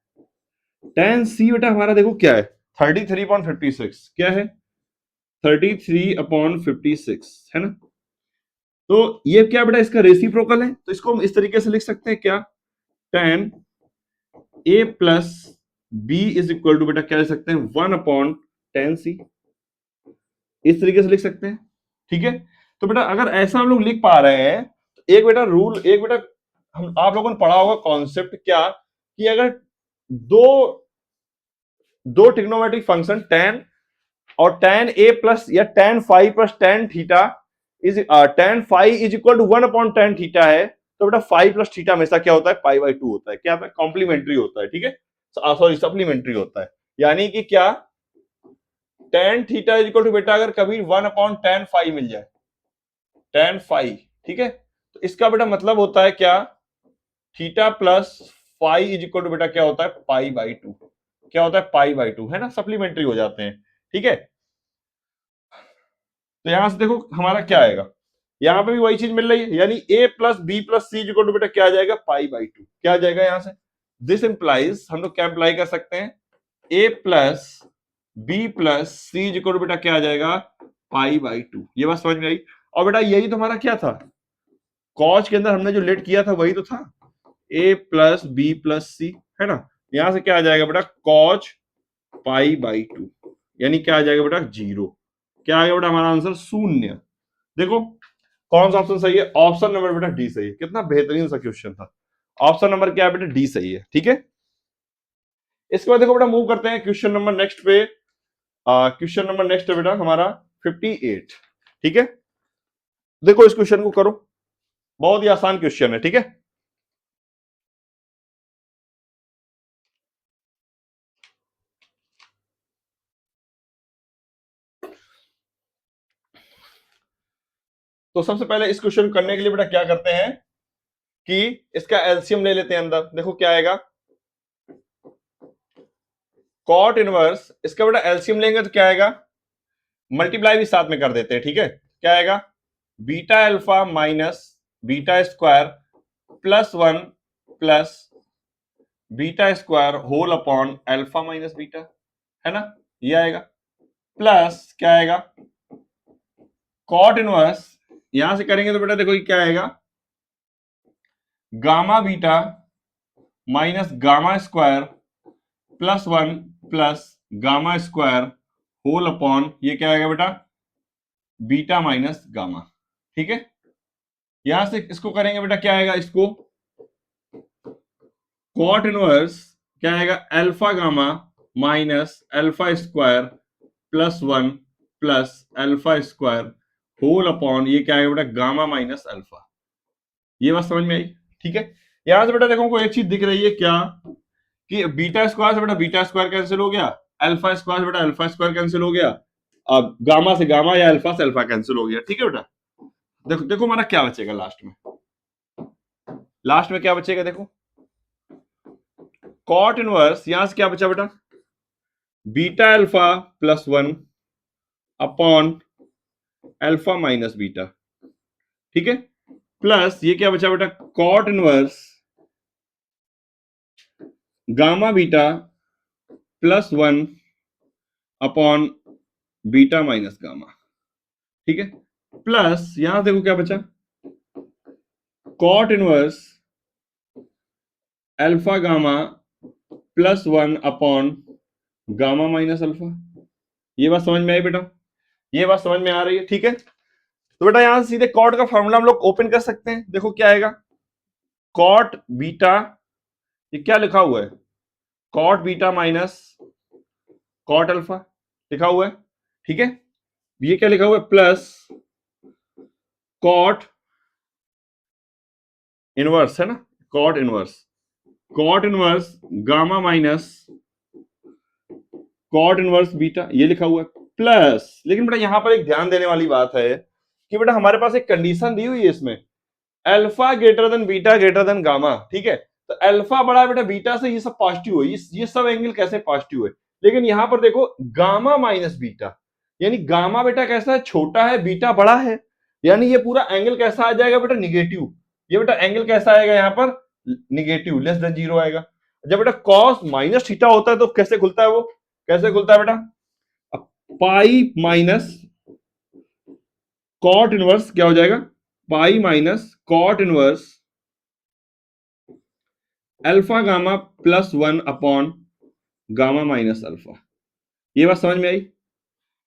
tan c बेटा हमारा देखो क्या है 33/56, क्या है 33/56, है ना। तो ये क्या बेटा इसका रेसिप्रोकल है, तो इसको हम इस तरीके से लिख सकते हैं क्या, tan a plus b is equal to बेटा क्या लिख सकते हैं 1/tan c, इस तरीके से लिख सकते हैं, ठीक है। तो बेटा अगर ऐसा हम लोग लिख पा रहे हैं तो एक बेटा रूल, एक बेटा हम आप लोगों ने पढ़ा होगा कॉन्सेप्ट क्या, कि अगर दो दो ट्रिग्नोमेट्रिक फंक्शन tan और tan a प्लस या tan phi plus tan theta is tan phi is equal to 1/tan theta है, तो बेटा फाइ प्लस थीटा हमेशा क्या होता है π/2 होता है, क्या होता है कॉम्प्लीमेंट्री होता है, ठीक है, सॉरी सप्लीमेंट्री होता है। यानी कि क्या tan theta is equal to बेटा अगर कभी 1/tan फाइ मिल जाए, tan फाइ, ठीक है, तो इसका बेटा मतलब होता है क्या theta plus phi is equal to बेटा क्या होता है π/2, क्या होता है π/2, है ना, सप्लीमेंट्री हो जाते हैं, ठीक है। तो यहां से देखो हमारा क्या आएगा, यहां पे भी वही चीज मिल रही है, यानी a plus B plus C equal to बेटा क्या आ जाएगा π/2, क्या आ जाएगा यहां से, दिस इंप्लाइज हम लोग क्या इंप्लाई कर सकते हैं a plus B plus C equal to बेटा क्या आ जाएगा π/2, ये बात समझ में आई। और बेटा यही तो हमारा क्या था, कॉज के अंदर हमने जो लेट किया था वही तो था a प्लस बी प्लस सी, है ना। यहां से क्या आ जाएगा बेटा कॉज π/2, यानी क्या आ जाएगा बेटा 0, क्या आ गया बेटा हमारा आंसर 0। देखो कौन सा ऑप्शन सही है, ऑप्शन नंबर बेटा डी सही है, कितना बेहतरीन सा क्वेश्चन था, ऑप्शन नंबर क्या है बेटा डी सही है, ठीक है। इसके बाद देखो बेटा मूव करते हैं क्वेश्चन नंबर नेक्स्ट पे, क्वेश्चन नंबर नेक्स्ट है बेटा हमारा 58, ठीक है। देखो इस क्वेश्चन को करो, बहुत ही आसान क्वेश्चन है, ठीक है। तो सबसे पहले इस क्वेश्चन को करने के लिए बेटा क्या करते हैं कि इसका एलसीएम ले लेते हैं अंदर, देखो क्या आएगा कॉट इनवर्स, इसका बेटा एलसीएम लेंगे तो क्या आएगा, मल्टीप्लाई भी साथ में कर देते हैं, ठीक है, क्या आएगा beta alpha minus beta square plus 1 plus beta square whole upon alpha minus beta, है ना, ये आएगा प्लस क्या आएगा कॉट इनवर्स, यहां से करेंगे तो बेटा देखो ये क्या आएगा gamma beta minus gamma square plus 1 plus gamma square whole upon ये क्या आएगा बेटा बीटा माइनस गामा, ठीक है। यहां से इसको करेंगे बेटा, क्या आएगा, इसको कॉट इनवर्स क्या आएगा, alpha gamma minus alpha square plus 1 plus alpha square whole upon ये क्या आएगा बेटा, गामा माइनस अल्फा। ये बात समझ में आई, ठीक है। यहां से बेटा देखो को एक चीज दिख रही है क्या, कि बीटा स्क्वायर से बेटा बीटा स्क्वायर कैंसिल हो गया, अल्फा स्क्वायर से बेटा अल्फा स्क्वायर कैंसिल हो गया, अब गामा से गामा या अल्फा से अल्फा कैंसिल हो गया, ठीक है बेटा। देखो देखो हमारा क्या बचेगा लास्ट में, लास्ट में क्या बचेगा देखो, कॉट इनवर्स यहां से क्या बचा बेटा, beta alpha plus 1 upon alpha minus beta, ठीक है, प्लस ये क्या बचा बेटा, cot inverse gamma beta plus 1 upon beta minus gamma, ठीक है, प्लस यहां देखो क्या बचा, cot inverse alpha gamma plus 1 upon gamma minus alpha. ये बात समझ में आई बेटा, ये बात समझ में आ रही है, ठीक है। तो बेटा यहां से सीधे कॉट का फॉर्मूला हम लोग ओपन कर सकते हैं, देखो क्या आएगा, कॉट बीटा, ये क्या लिखा हुआ है, cot beta minus cot alpha लिखा हुआ है, ठीक है। ये क्या लिखा हुआ है, प्लस कॉट इनवर्स है ना, cot inverse, cot inverse gamma minus cot inverse beta, ये लिखा हुआ है, प्लस लेकिन बेटा यहां पर एक ध्यान देने वाली बात है कि बेटा हमारे पास एक कंडीशन दी हुई है इसमें, alpha greater than beta greater than gamma, ठीक है। तो अल्फा बड़ा बेटा बीटा से, ये सब पॉजिटिव है, ये सब एंगल कैसे पॉजिटिव है, लेकिन यहां पर देखो गामा माइनस बीटा, यानी गामा बेटा कैसा है, छोटा है, बीटा बड़ा है, यानी ये पूरा एंगल कैसा आ जाएगा बेटा, निगेटिव। ये बेटा एंगल कैसा आएगा यहां पर, निगेटिव, लेस देन जीरो आएगा। जब बेटा कॉस माइनस थीटा होता है तो कैसे खुलता है, वो कैसे खुलता है बेटा, पाई माइनस कॉट इनवर्स क्या हो जाएगा, pi minus cot inverse alpha gamma plus 1 upon gamma minus alpha. ये बात समझ में आई,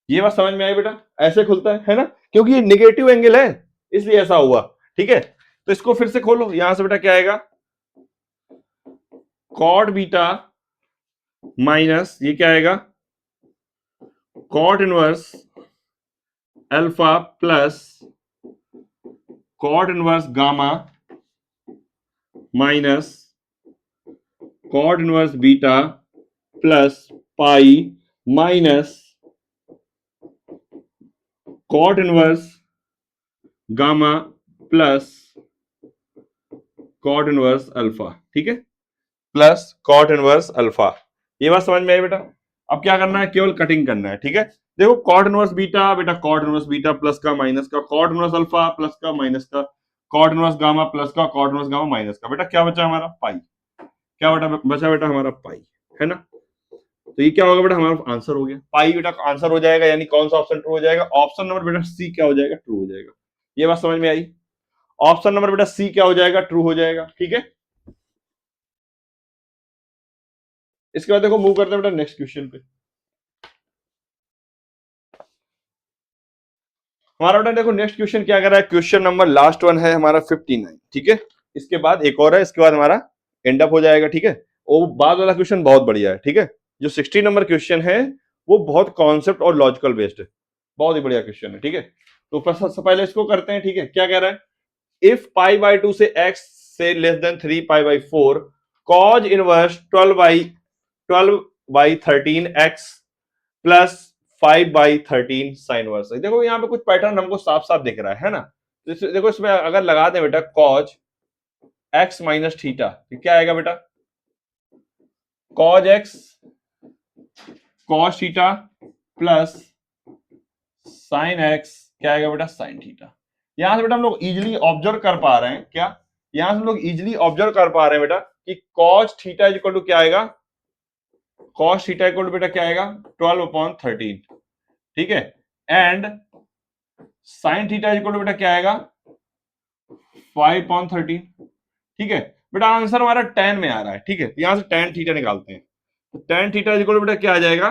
ये बात समझ में आई बेटा, ऐसे खुलता है ना, क्योंकि ये निगेटिव एंगल है इसलिए ऐसा हुआ, ठीक है। तो इसको फिर से खोलो, यहां से बेटा क्या आएगा, कॉट बीटा माइनस ये क्या आएगा, cot inverse alpha plus cot inverse gamma minus cot inverse beta plus pi minus cot inverse gamma plus cot inverse alpha, ठीक है, प्लस कॉट इनवर्स अल्फा। ये बात समझ में आई बेटा। अब क्या करना है, केवल कटिंग करना है, ठीक है। देखो कॉट इनवर्स बीटा, बेटा कॉट इनवर्स बीटा प्लस का माइनस का, कॉट इनवर्स अल्फा प्लस का माइनस का, कॉट इनवर्स गामा प्लस का, कॉट इनवर्स गामा माइनस का, बेटा क्या बचा हमारा, पाई। क्या बेटा बचा बेटा हमारा, पाई, है ना। तो ये क्या होगा बेटा, हमारा आंसर हो गया, पाई बेटा आंसर हो जाएगा, यानी कौन सा ऑप्शन ट्रू हो जाएगा, ऑप्शन नंबर बेटा सी क्या हो जाएगा, ट्रू हो जाएगा। ये बात समझ में आई, ऑप्शन नंबर बेटा सी क्या हो जाएगा, ट्रू हो जाएगा, ठीक है। इसके बाद देखो मूव करते हैं बेटा नेक्स्ट क्वेश्चन पे। हमारा बेटा देखो नेक्स्ट क्वेश्चन क्या कर रहा है, क्वेश्चन नंबर लास्ट वन है हमारा 59, ठीक है। इसके बाद एक और है, इसके बाद हमारा एंड अप हो जाएगा, ठीक है। वो बाद वाला क्वेश्चन बहुत बढ़िया है, ठीक है। जो 60 नंबर क्वेश्चन है वो बहुत कॉन्सेप्ट और लॉजिकल बेस्ड है, बहुत ही बढ़िया क्वेश्चन है, ठीक है। तो सबसे पहले इसको करते हैं, ठीक है। क्या कह रहा है, इफ पाई बाई 2 से x से less than 3 pi by 4 cos inverse 12/13 x plus 5/13 sine verse. देखो यहाँ पे कुछ पैटर्न हमको साफ साफ दिख रहा है ना। तो देखो इसमें अगर लगा दें बेटा कॉज x माइनस थीटा, क्या आएगा बेटा, cause x cos theta plus sign x क्या आएगा बेटा, साइन थीटा। यहां से बेटा हम लोग इजिली ऑब्जर्व कर पा रहे हैं, क्या यहां से हम लोग इजिली ऑब्जर्व कर पा रहे हैं बेटा कि cos theta is equal to क्या आएगा, कॉस थीटा इक्वल टू बेटा क्या आएगा, 12/13, ठीक है। And sine theta equal to बेटा क्या आएगा, 5/13, ठीक है। बेटा आंसर हमारा tan में आ रहा है, ठीक है। यहां से tan थीटा निकालते हैं, तो tan थीटा इक्वल टू बेटा क्या आ जाएगा,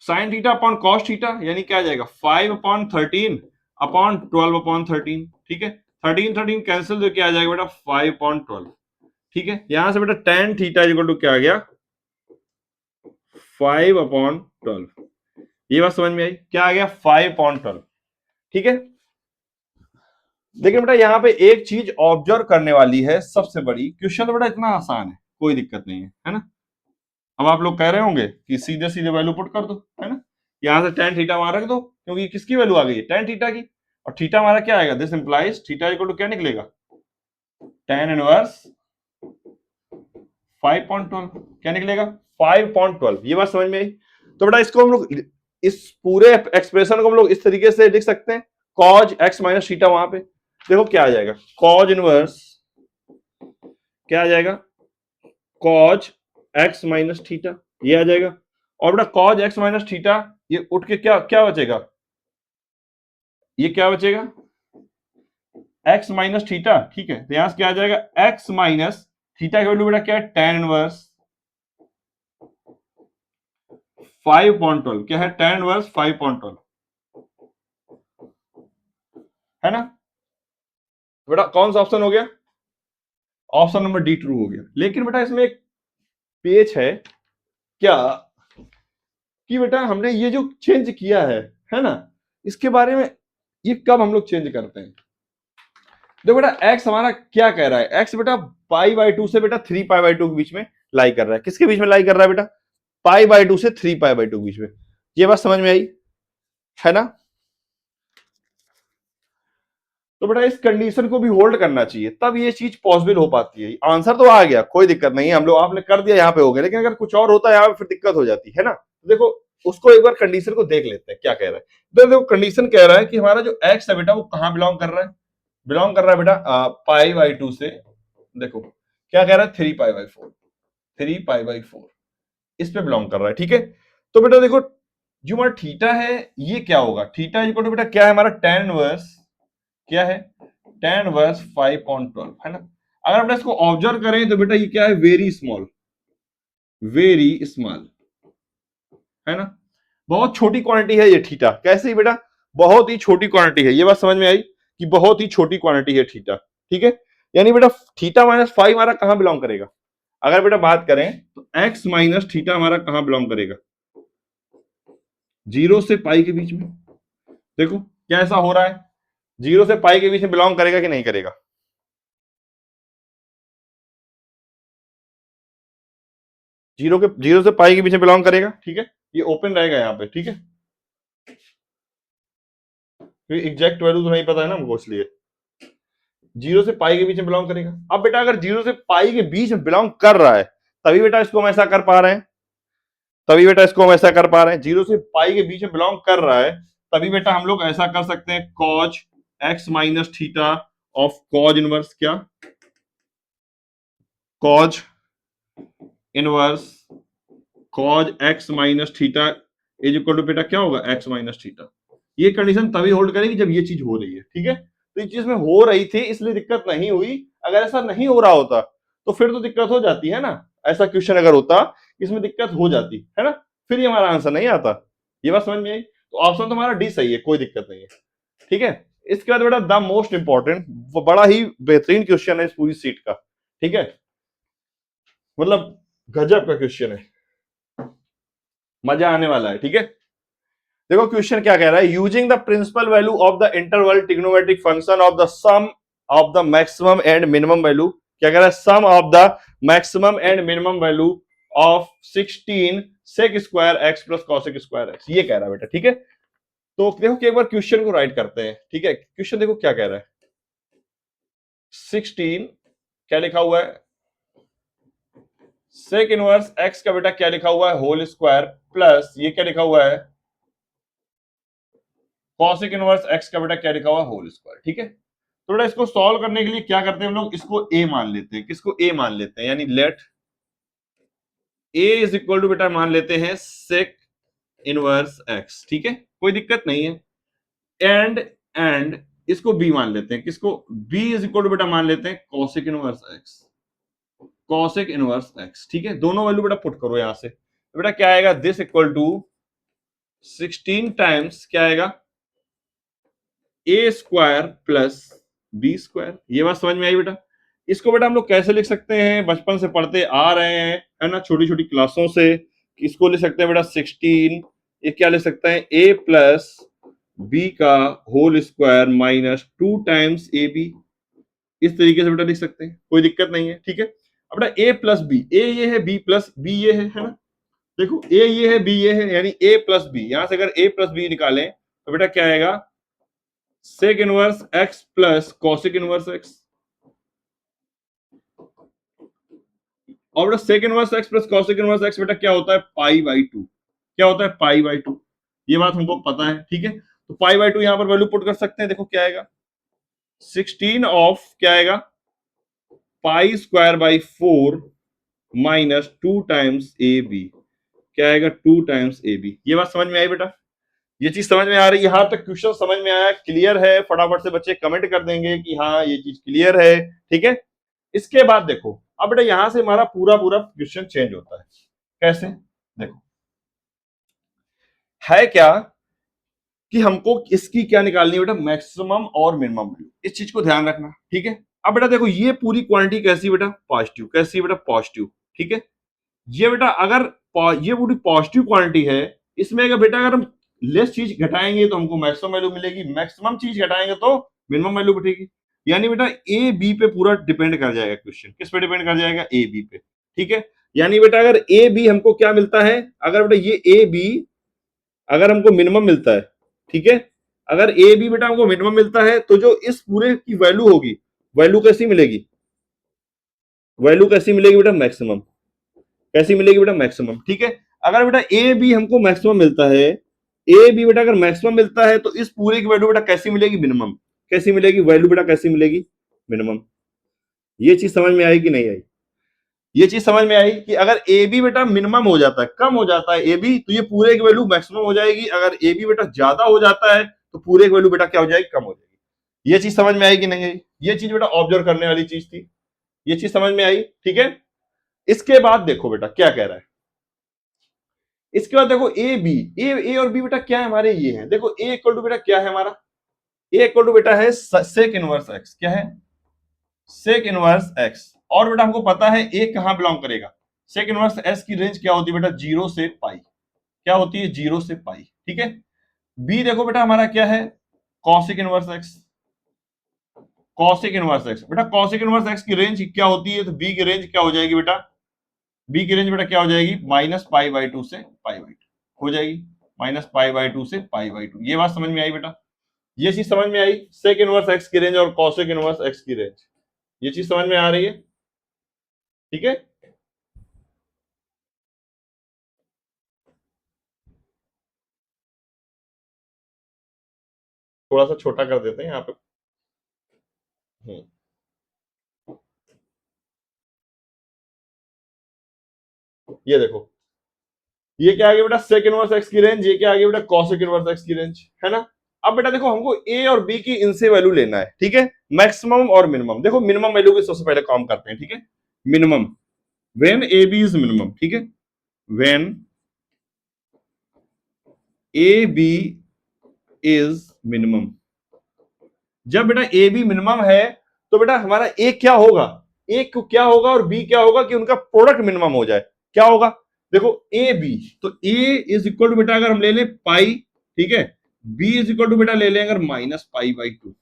sine theta upon cos theta, यानी क्या आ जाएगा 5/13/12/13, ठीक है। 13 कैंसिल, तो क्या आ जाएगा बेटा 5/12, ठीक है। यहां से बेटा tan थीटा इक्वल टू क्या आ गया 5/12। ये बात समझ में आई, क्या आ गया 5/12, ठीक है। देखिए बेटा यहाँ पे एक चीज ऑब्जर्व करने वाली है सबसे बड़ी, क्वेश्चन तो बेटा इतना आसान है, कोई दिक्कत नहीं है ना। अब आप लोग कह रहे होंगे कि सीधे सीधे वैल्यू पुट कर दो, है ना। यहां से tan थीटा वहां रख दो, क्योंकि किसकी वैल्यू आ गई है tan थीटा की, और थीटा हमारा क्या आएगा, this implies theta equal to क्या निकलेगा tan इनवर्स 5/12, क्या निकलेगा 5/12। ये बात समझ में आई। तो बेटा इसको हम लोग, इस पूरे एक्सप्रेशन को हम लोग इस तरीके से लिख सकते हैं, cos x माइनस थीटा, वहां पे देखो क्या आ जाएगा cos इनवर्स, क्या आ जाएगा cos x माइनस थीटा, ये आ जाएगा। और बेटा cos x माइनस थीटा ये उठ के क्या क्या बचेगा, ये क्या बचेगा x माइनस थीटा, ठीक है। तो यहां से क्या आ जाएगा x माइनस थीटा की वैल्यू बेटा क्या है tan इनवर्स 5/12, क्या है tan इनवर्स 5/12, है ना। बेटा कौन सा ऑप्शन हो गया, ऑप्शन नंबर डी ट्रू हो गया। लेकिन बेटा इसमें एक पेच है, क्या कि बेटा हमने ये जो चेंज किया है ना, इसके बारे में ये कब हम लोग चेंज करते हैं। देखो बेटा x हमारा क्या कह रहा है, x बेटा π/2 से बेटा 3π/2 के बीच में लाई कर रहा है। किसके बीच में लाई कर रहा है बेटा, π/2 से 3π/2 के बीच में। ये बात समझ में आई, है ना। तो बेटा इस कंडीशन को भी होल्ड करना चाहिए, तब ये चीज पॉसिबल हो पाती है। आंसर तो आ गया, कोई दिक्कत नहीं है, हम लोग आपने कर दिया यहाँ पे हो गया, लेकिन अगर कुछ और होता है यहाँ पे फिर दिक्कत हो जाती है ना। तो देखो उसको एक बार कंडीशन को देख लेते हैं क्या कह रहा है। तो देखो कंडीशन कह रहा है कि हमारा जो एक्स है बेटा वो कहां बिलोंग कर रहा है, बिलोंग कर रहा है बेटा π/2 से, देखो क्या कह रहा है 3π/4, 3π/4 इस पे बिलोंग कर रहा है, ठीक है। तो बेटा देखो जो हमारा थीटा है ये क्या होगा, थीटा इक्वल टू बेटा क्या है हमारा tan इनवर्स, क्या है tan इनवर्स 5/12, है ना। अगर हम इसको ऑब्जर्व करें तो बेटा ये क्या है वेरी स्मॉल, वेरी स्मॉल, है ना। बहुत छोटी क्वांटिटी है ये थीटा, कैसे ही बेटा बहुत ही छोटी क्वांटिटी है। ये बात समझ में आई कि बहुत ही छोटी क्वांटिटी है थीटा, ठीक है। यानी बेटा थीटा माइनस 5 हमारा कहां बिलोंग करेगा, अगर बेटा बात करें तो x माइनस थीटा हमारा कहां बिलोंग करेगा, 0 से पाई के बीच में। देखो क्या ऐसा हो रहा है, 0 से पाई के बीच में बिलोंग करेगा कि नहीं करेगा, जीरो से पाई के बीच में बिलोंग करेगा, ठीक है। ये ओपन रहेगा यहाँ पे, ठीक है, क्योंकि एग्जैक्ट वैल्यू तो नहीं पता है ना हमको, इसलिए 0 से पाई के बीच में बिलोंग करेगा। अब बेटा अगर 0 से पाई के बीच में बिलोंग कर रहा है तभी बेटा इसको हम ऐसा कर पा रहे हैं, तभी बेटा इसको हम ऐसा कर पा रहे हैं, 0 से पाई के बीच में बिलोंग कर रहा है तभी बेटा हम लोग ऐसा कर सकते हैं cos x minus theta of cos inverse क्या, cos inverse cos x minus theta is equal to बेटा क्या होगा x माइनस थीटा। ये कंडीशन तभी होल्ड करेगी जब ये चीज हो रही है, ठीक है। तो ये चीज में हो रही थी इसलिए दिक्कत नहीं हुई, अगर ऐसा नहीं हो रहा होता तो फिर तो दिक्कत हो जाती है ना। ऐसा क्वेश्चन अगर होता इसमें दिक्कत हो जाती है ना, फिर ये हमारा आंसर नहीं आता। ये बात समझ में आई, तो ऑप्शन तो हमारा डी सही है, कोई दिक्कत नहीं है, ठीक है। इसके बाद बेटा द मोस्ट इंपॉर्टेंट, बड़ा ही बेहतरीन क्वेश्चन है इस पूरी सीट का, ठीक है, मतलब गजब का क्वेश्चन है, मजा आने वाला है, ठीक है। देखो क्वेश्चन क्या कह रहा है, using the principal value of the interval trigonometric function of the sum of the maximum and minimum value, क्या कह रहा है sum of the maximum and minimum value of 16 sec square x plus cosec square x, ये कह रहा है बेटा, ठीक है। तो देखो कि एक बार क्वेश्चन को राइट करते हैं, ठीक है। क्वेश्चन देखो क्या कह रहा है, 16 क्या लिखा हुआ है सेक इनवर्स एक्स का बेटा क्या लिखा हुआ है होल स्क्वायर प्लस ये क्या लिखा हुआ है कॉसेक इनवर्स एक्स का बेटा क्या लिखा हुआ है होल स्क्वायर, ठीक है। तो बेटा इसको सॉल्व करने के लिए क्या करते हैं हम लोग, इसको a मान लेते हैं, किसको a मान लेते हैं, यानी let a is equal to बेटा मान लेते हैं सेक इनवर्स x, ठीक है, कोई दिक्कत नहीं है। एंड इसको b मान लेते हैं, किसको b इज इक्वल टू बेटा मान लेते हैं cosec inverse x, cosec inverse x, ठीक है। दोनों वैल्यू बेटा पुट करो यहां से, तो बेटा क्या आएगा दिस इक्वल टू 16 टाइम्स क्या आएगा, ए स्क्वायर प्लस बी स्क्वायर। ये बात समझ में आई बेटा? इसको बेटा हम लोग कैसे लिख सकते हैं, बचपन से पढ़ते आ रहे हैं, है ना, छोटी छोटी क्लासों से। इसको लिख सकते हैं बेटा 16, ये क्या लिख सकते हैं, ए प्लस बी का whole square minus 2 times A B. इस तरीके से बेटा लिख सकते हैं, कोई दिक्कत नहीं है, ठीक है। अब बेटा ए प्लस बी, ए ये है, बी प्लस बी ये है ना। देखो ए ये है, बी ये है, यानी ए प्लस बी, यहां से अगर ए प्लस बी निकालें तो बेटा क्या आएगा, sec inverse X plus cosec inverse X. और बेटा sec inverse X plus cosec inverse X बेटा क्या होता है, पाई बाई टू। क्या होता है, पाई बाई टू। ये बात हमको पता है, ठीक है। तो पाई बाई टू यहां पर वैल्यू पुट कर सकते हैं, देखो क्या आएगा, 16 ऑफ क्या आएगा, pi square by 4 minus 2 times A B. क्या आएगा, 2 टाइम्स ए बी। ये बात समझ में आई बेटा? ये चीज समझ में आ रही है? यहां तक क्वेश्चन समझ में आया, क्लियर है? फटाफट से बच्चे कमेंट कर देंगे कि हाँ ये चीज क्लियर है, ठीक है। इसके बाद देखो, अब बेटा यहां से हमारा पूरा पूरा क्वेश्चन चेंज होता है। कैसे, देखो है क्या कि हमको इसकी क्या निकालनी है बेटा, मैक्सिमम और मिनिमम वैल्यू। इस चीज को ध्यान रखना, ठीक है। अब बेटा देखो ये पूरी क्वांटिटी कैसी बेटा, पॉजिटिव। कैसी बेटा, पॉजिटिव, ठीक है। ये बेटा अगर ये पूरी पॉजिटिव क्वांटिटी है, इसमें अगर बेटा अगर हम लेस चीज घटाएंगे तो हमको मैक्सिमम वैल्यू मिलेगी, मैक्सिमम चीज घटाएंगे तो मिनिमम वैल्यू बटेगी। यानी बेटा ए बी पे पूरा डिपेंड कर जाएगा क्वेश्चन, किस पे डिपेंड कर जाएगा, ए बी पे, ठीक है। यानी बेटा अगर ए बी हमको क्या मिलता है, अगर बेटा ये ए बी अगर हमको मिनिमम मिलता है, ठीक है, अगर ए बी बेटा हमको मिनिमम मिलता है तो जो इस पूरे की वैल्यू होगी, वैल्यू कैसी मिलेगी, वैल्यू कैसी मिलेगी बेटा, मैक्सिमम। कैसी मिलेगी बेटा, मैक्सिमम, ठीक है। अगर बेटा ए बी हमको मैक्सिमम मिलता है, ए बी बेटा अगर मैक्सिमम मिलता है तो इस पूरे की वैल्यू बेटा कैसी मिलेगी, मिनिमम। कैसी मिलेगी, वैल्यू बेटा कैसी मिलेगी, मिनिमम। ये चीज समझ में आई कि नहीं आई? ये चीज समझ में आई कि अगर ए बी बेटा मिनिमम हो जाता है, कम हो जाता है ए बी, तो ये पूरे की वैल्यू मैक्सिमम हो जाएगी। अगर ए बी बेटा ज्यादा हो जाता है तो पूरे की वैल्यू बेटा क्या हो जाएगी, कम हो जाएगी। ये चीज समझ में आई कि नहीं आई? ये चीज बेटा ऑब्जर्व करने वाली चीज थी। ये चीज समझ में आई, ठीक है। इसके बाद देखो बेटा क्या कह रहा है, इसके बाद देखो ए बी, ए और बी बेटा क्या है हमारे, ये है। देखो ए इक्वल टू बेटा क्या है हमारा, ए इक्वल टू बेटा है सेक इनवर्स एक्स। क्या है, सेक इनवर्स एक्स। और बेटा हमको पता है ए कहां बिलोंग करेगा, सेक इनवर्स एक्स की रेंज क्या होती है बेटा, 0 से पाई। क्या होती है, 0 से पाई, ठीक है। बी देखो बेटा हमारा क्या है, cosec inverse x. Cosec inverse X बेटा, कॉसिक इनवर्स एक्स की रेंज क्या होती है, तो बी की रेंज क्या हो जाएगी बेटा, बी की रेंज बेटा क्या हो जाएगी, माइनस पाई बाई टू से पाई बाई टू हो जाएगी, माइनस पाई बाई टू से पाई बाई टू। ये बात समझ में आई बेटा? ये चीज समझ में आई, सेक इनवर्स एक्स की रेंज और कॉसेक इनवर्स एक्स की रेंज। ये चीज समझ में आ रही है, ठीक है। थोड़ा सा छोटा कर देते हैं यहाँ पे। हम्म, ये देखो, ये क्या आ गया बेटा, सेक इनवर्स एक्स की रेंज। ये क्या आ गया बेटा, कॉसेक इनवर्स एक्स की रेंज, है ना। अब बेटा देखो हमको ए और बी की इनसे वैल्यू लेना है, ठीक है, मैक्सिमम और मिनिमम। देखो मिनिमम वैल्यू की सबसे पहले काम करते हैं, ठीक है। Minimum, when A B is minimum, ठीक है, when A B is minimum. जब बेटा ए बी मिनिमम है तो बेटा हमारा ए क्या होगा, ए को क्या होगा और बी क्या होगा कि उनका प्रोडक्ट मिनिमम हो जाए। क्या होगा, देखो ए बी, तो ए इज इक्वल टू बेटा अगर हम ले लें पाई, ठीक है, बी इज इक्वल टू बेटा ले लें अगर माइनस पाई बाई टू,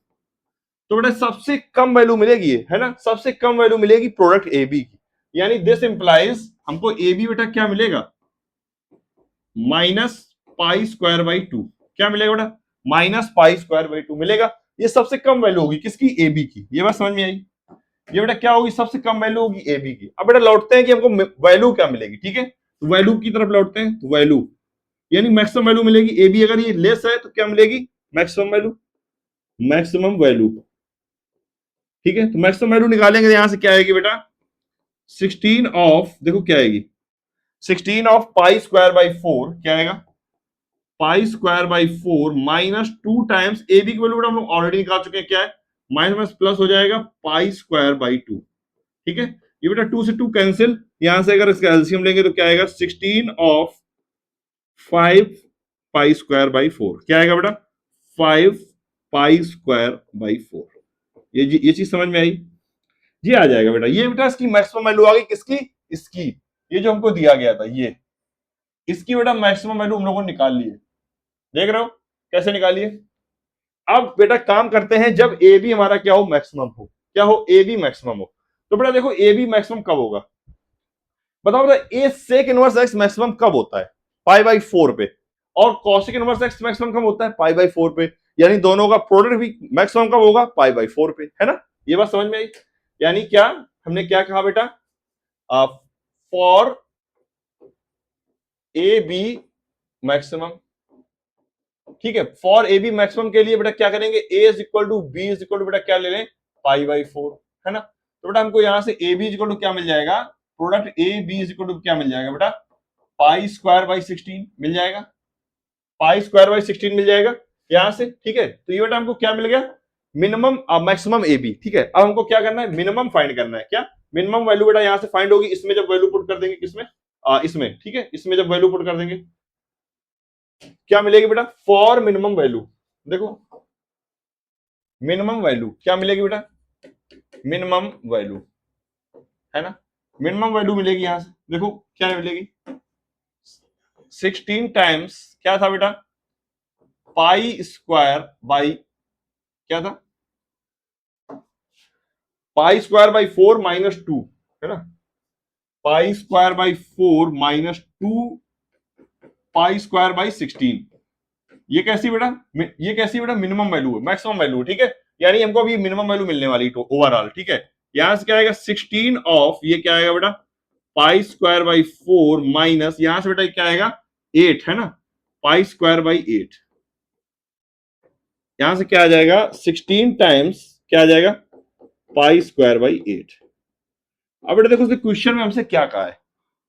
तो बेटा सबसे कम वैल्यू मिलेगी, है ना, सबसे कम वैल्यू मिलेगी प्रोडक्ट ए बी की। यानी दिस इंप्लाइज हमको ए बी बेटा क्या मिलेगा, minus pi square by two. क्या मिलेगा बेटा, minus pi square by two मिलेगा। ये सबसे कम वैल्यू होगी किसकी, ए बी की। ये बात समझ में आई? ये बेटा क्या होगी, सबसे कम वैल्यू होगी ए बी की। अब बेटा लौटते हैं कि हमको वैल्यू क्या मिलेगी, ठीक है, तो वैल्यू की तरफ लौटते हैं। तो वैल्यू यानी मैक्सिमम वैल्यू मिलेगी ए बी, अगर ये लेस है तो क्या मिलेगी, मैक्सिमम वैल्यू। मैक्सिमम वैल्यू, ठीक है। तो मैक्सिमम वैल्यू निकालेंगे तो यहां से क्या आएगी बेटा, 16 ऑफ, देखो क्या आएगी, 16 ऑफ पाई स्क्वायर बाई 4। क्या आएगा, pi square by 4 minus 2 times A B की वैल्यू हम लोग ऑलरेडी निकाल चुके हैं, क्या है, माइनस प्लस हो जाएगा पाई स्क्वायर बाई 2, ठीक है। ये बेटा 2 से 2 कैंसिल, यहां से अगर इसका एलसीएम लेंगे तो क्या आएगा, 16 ऑफ 5 पाई स्क्वायर बाई 4 क्या आएगा बेटा 5 पाई स्क्वायर बाई 4। ये चीज समझ में आई? ये आ जाएगा बेटा, ये बेटा इसकी मैक्सिमम वैल्यू आ गई किसकी, इसकी, ये जो हमको दिया गया था ये, इसकी बेटा मैक्सिमम वैल्यू हम लोगों ने निकाल ली है। देख रहे हो कैसे निकालिए? अब बेटा काम करते हैं जब ए बी हमारा क्या हो, मैक्सिमम हो। क्या हो, ए बी मैक्सिमम हो। तो बेटा देखो ए बी मैक्सिमम कब होगा, बताओ बेटा। ए सेक इनवर्स एक्स मैक्सिमम कब होता है, पाई बाई 4 पे, और कॉसिक इनवर्स एक्स मैक्सिमम कब होता है, पाई बाई 4 पे। यानी दोनों का प्रोडक्ट भी मैक्सिमम कब होगा, पाई बाई 4 पे, है ना? ये बात समझ में आई? यानी क्या हमने क्या कहा बेटा, फॉर ए बी मैक्सिमम, ठीक है। फॉर ए बी मैक्सिमम के लिए बेटा क्या करेंगे, A is equal to B is equal to बेटा क्या ले लें, पाई बाई 4, है ना? तो बेटा हमको यहां से A B is equal to क्या मिल जाएगा, product A B is equal to क्या मिल जाएगा बेटा, पाई स्क्वायर बाई 16 मिल जाएगा, पाई स्क्वायर बाई 16 मिल जाएगा यहां से, ठीक है। तो ये बेटा हमको क्या मिल गया, मिनिमम मैक्सिमम ए बी, ठीक है। अब हमको क्या करना है, मिनिमम फाइंड करना है। क्या मिनिमम वैल्यू बेटा यहां से फाइंड होगी, इसमें जब वैल्यू पुट कर देंगे, किसमें, इसमें, ठीक है। इसमें जब वैल्यू पुट कर देंगे क्या मिलेगी बेटा, फॉर मिनिमम वैल्यू, देखो मिनिमम वैल्यू क्या मिलेगी बेटा, मिनिमम वैल्यू, है ना? मिनिमम वैल्यू मिलेगी यहां से, देखो क्या मिलेगी, 16 टाइम्स क्या था बेटा, पाई स्क्वायर बाई क्या था, पाई स्क्वायर बाई 4 माइनस 2, है ना? पाई square by 4 minus 2 pi square by 16। ये कैसी बेटा, ये कैसी बेटा, मिनिमम वैल्यू है, मैक्सिमम वैल्यू, ठीक है। यानी हमको अभी मिनिमम वैल्यू मिलने वाली तो ओवरऑल, ठीक है। यहां से क्या आएगा 16 ऑफ, ये क्या आएगा बेटा, पाई स्क्वायर बाई 4 माइनस यहां से बेटा क्या आएगा 8, है ना, पाई स्क्वायर बाई 8। यहां से क्या आ जाएगा 16 टाइम्स क्या आ जाएगा, पाई स्क्वायर बाई 8। अब बेटा देखो क्वेश्चन में हमसे क्या कहा है,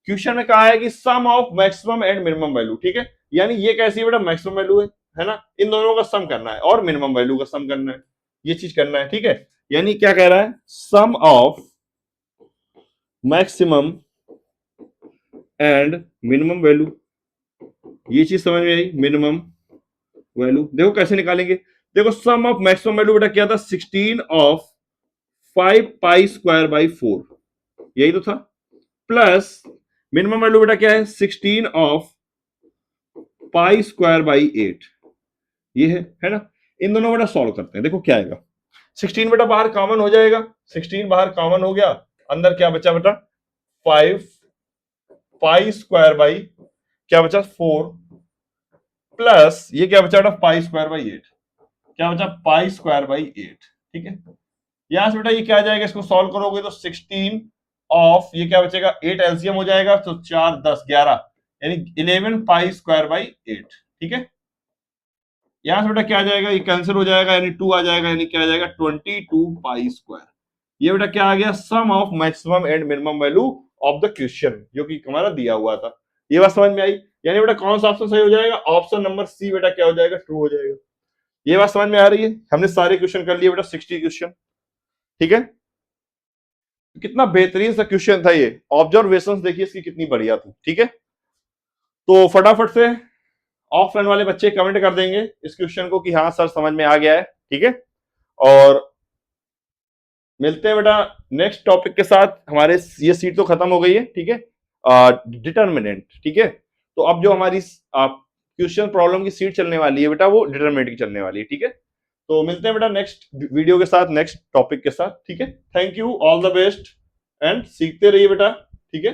क्वेश्चन में कहा है कि sum of maximum and minimum value, ठीक है। यानी ये कैसी बेटा, मैक्सिमम वैल्यू है ना, इन दोनों का सम करना है और मिनिमम वैल्यू का सम करना है, ये चीज करना है, ठीक है। यानी क्या कह रहा है, sum of maximum and minimum value, ये चीज समझ में आई, मिनिमम वैल्यू। देखो कैसे निकालेंगे, देखो सम ऑफ मैक्सिमम वैल्यू बेटा क्या था, 16 ऑफ 5 पाई स्क्वायर बाई 4, यही तो था, प्लस मिनिमम वैल्यू बेटा क्या है, 16 ऑफ पाई स्क्वायर बाई 8, ये है ना। इन दोनों बेटा सॉल्व करते हैं, देखो क्या आएगा, 16 बेटा बाहर कॉमन हो जाएगा, 16 बाहर कॉमन हो गया, अंदर क्या बचा बेटा 5 पाई स्क्वायर बाई क्या बचा 4, प्लस ये क्या बचा बेटा पाई स्क्वायर बाई 8, क्या बचा पाई स्क्वायर बाई 8, ठीक है। यहां से बेटा ये क्या आ जाएगा, इसको सॉल्व करोगे तो 16 ऑफ ये क्या बचेगा 8 एलसीएम हो जाएगा, तो 4 10 11 यानी 11 पाई स्क्वायर बाई 8, ठीक है। यहां से बेटा क्या आ जाएगा, ये कैंसिल हो जाएगा, यानी 2 आ जाएगा, यानी क्या आ जाएगा 22 पाई स्क्वायर। ये बेटा क्या आ गया, sum of maximum and minimum value of the question, जो कि हमारा दिया हुआ था। ये बात समझ में आई? यानी बेटा कौन सा ऑप्शन सही हो जाएगा, ऑप्शन नंबर सी बेटा क्या हो जाएगा, ट्रू हो जाएगा। ये बात समझ में आ रही है? हमने सारे क्वेश्चन कर लिए बेटा, 60 क्वेश्चन, ठीक है। कितना बेहतरीन सा क्वेश्चन था ये, ऑब्जर्वेशन देखिए इसकी कितनी बढ़िया थी, ठीक है। तो फटाफट से ऑफलाइन वाले बच्चे कमेंट कर देंगे इस क्वेश्चन को कि हाँ सर समझ में आ गया है, ठीक है। और मिलते हैं बेटा नेक्स्ट टॉपिक के साथ। हमारे ये सीट तो खत्म हो गई है, ठीक है, डिटर्मिनेंट, ठीक है। तो अब जो हमारी क्वेश्चन प्रॉब्लम की सीट चलने वाली है बेटा, वो डिटर्मिनेंट की चलने वाली है, ठीक है। तो मिलते हैं बेटा नेक्स्ट वीडियो के साथ, नेक्स्ट टॉपिक के साथ, ठीक है। Thank you, all the best, and सीखते रहिए बेटा, ठीक है।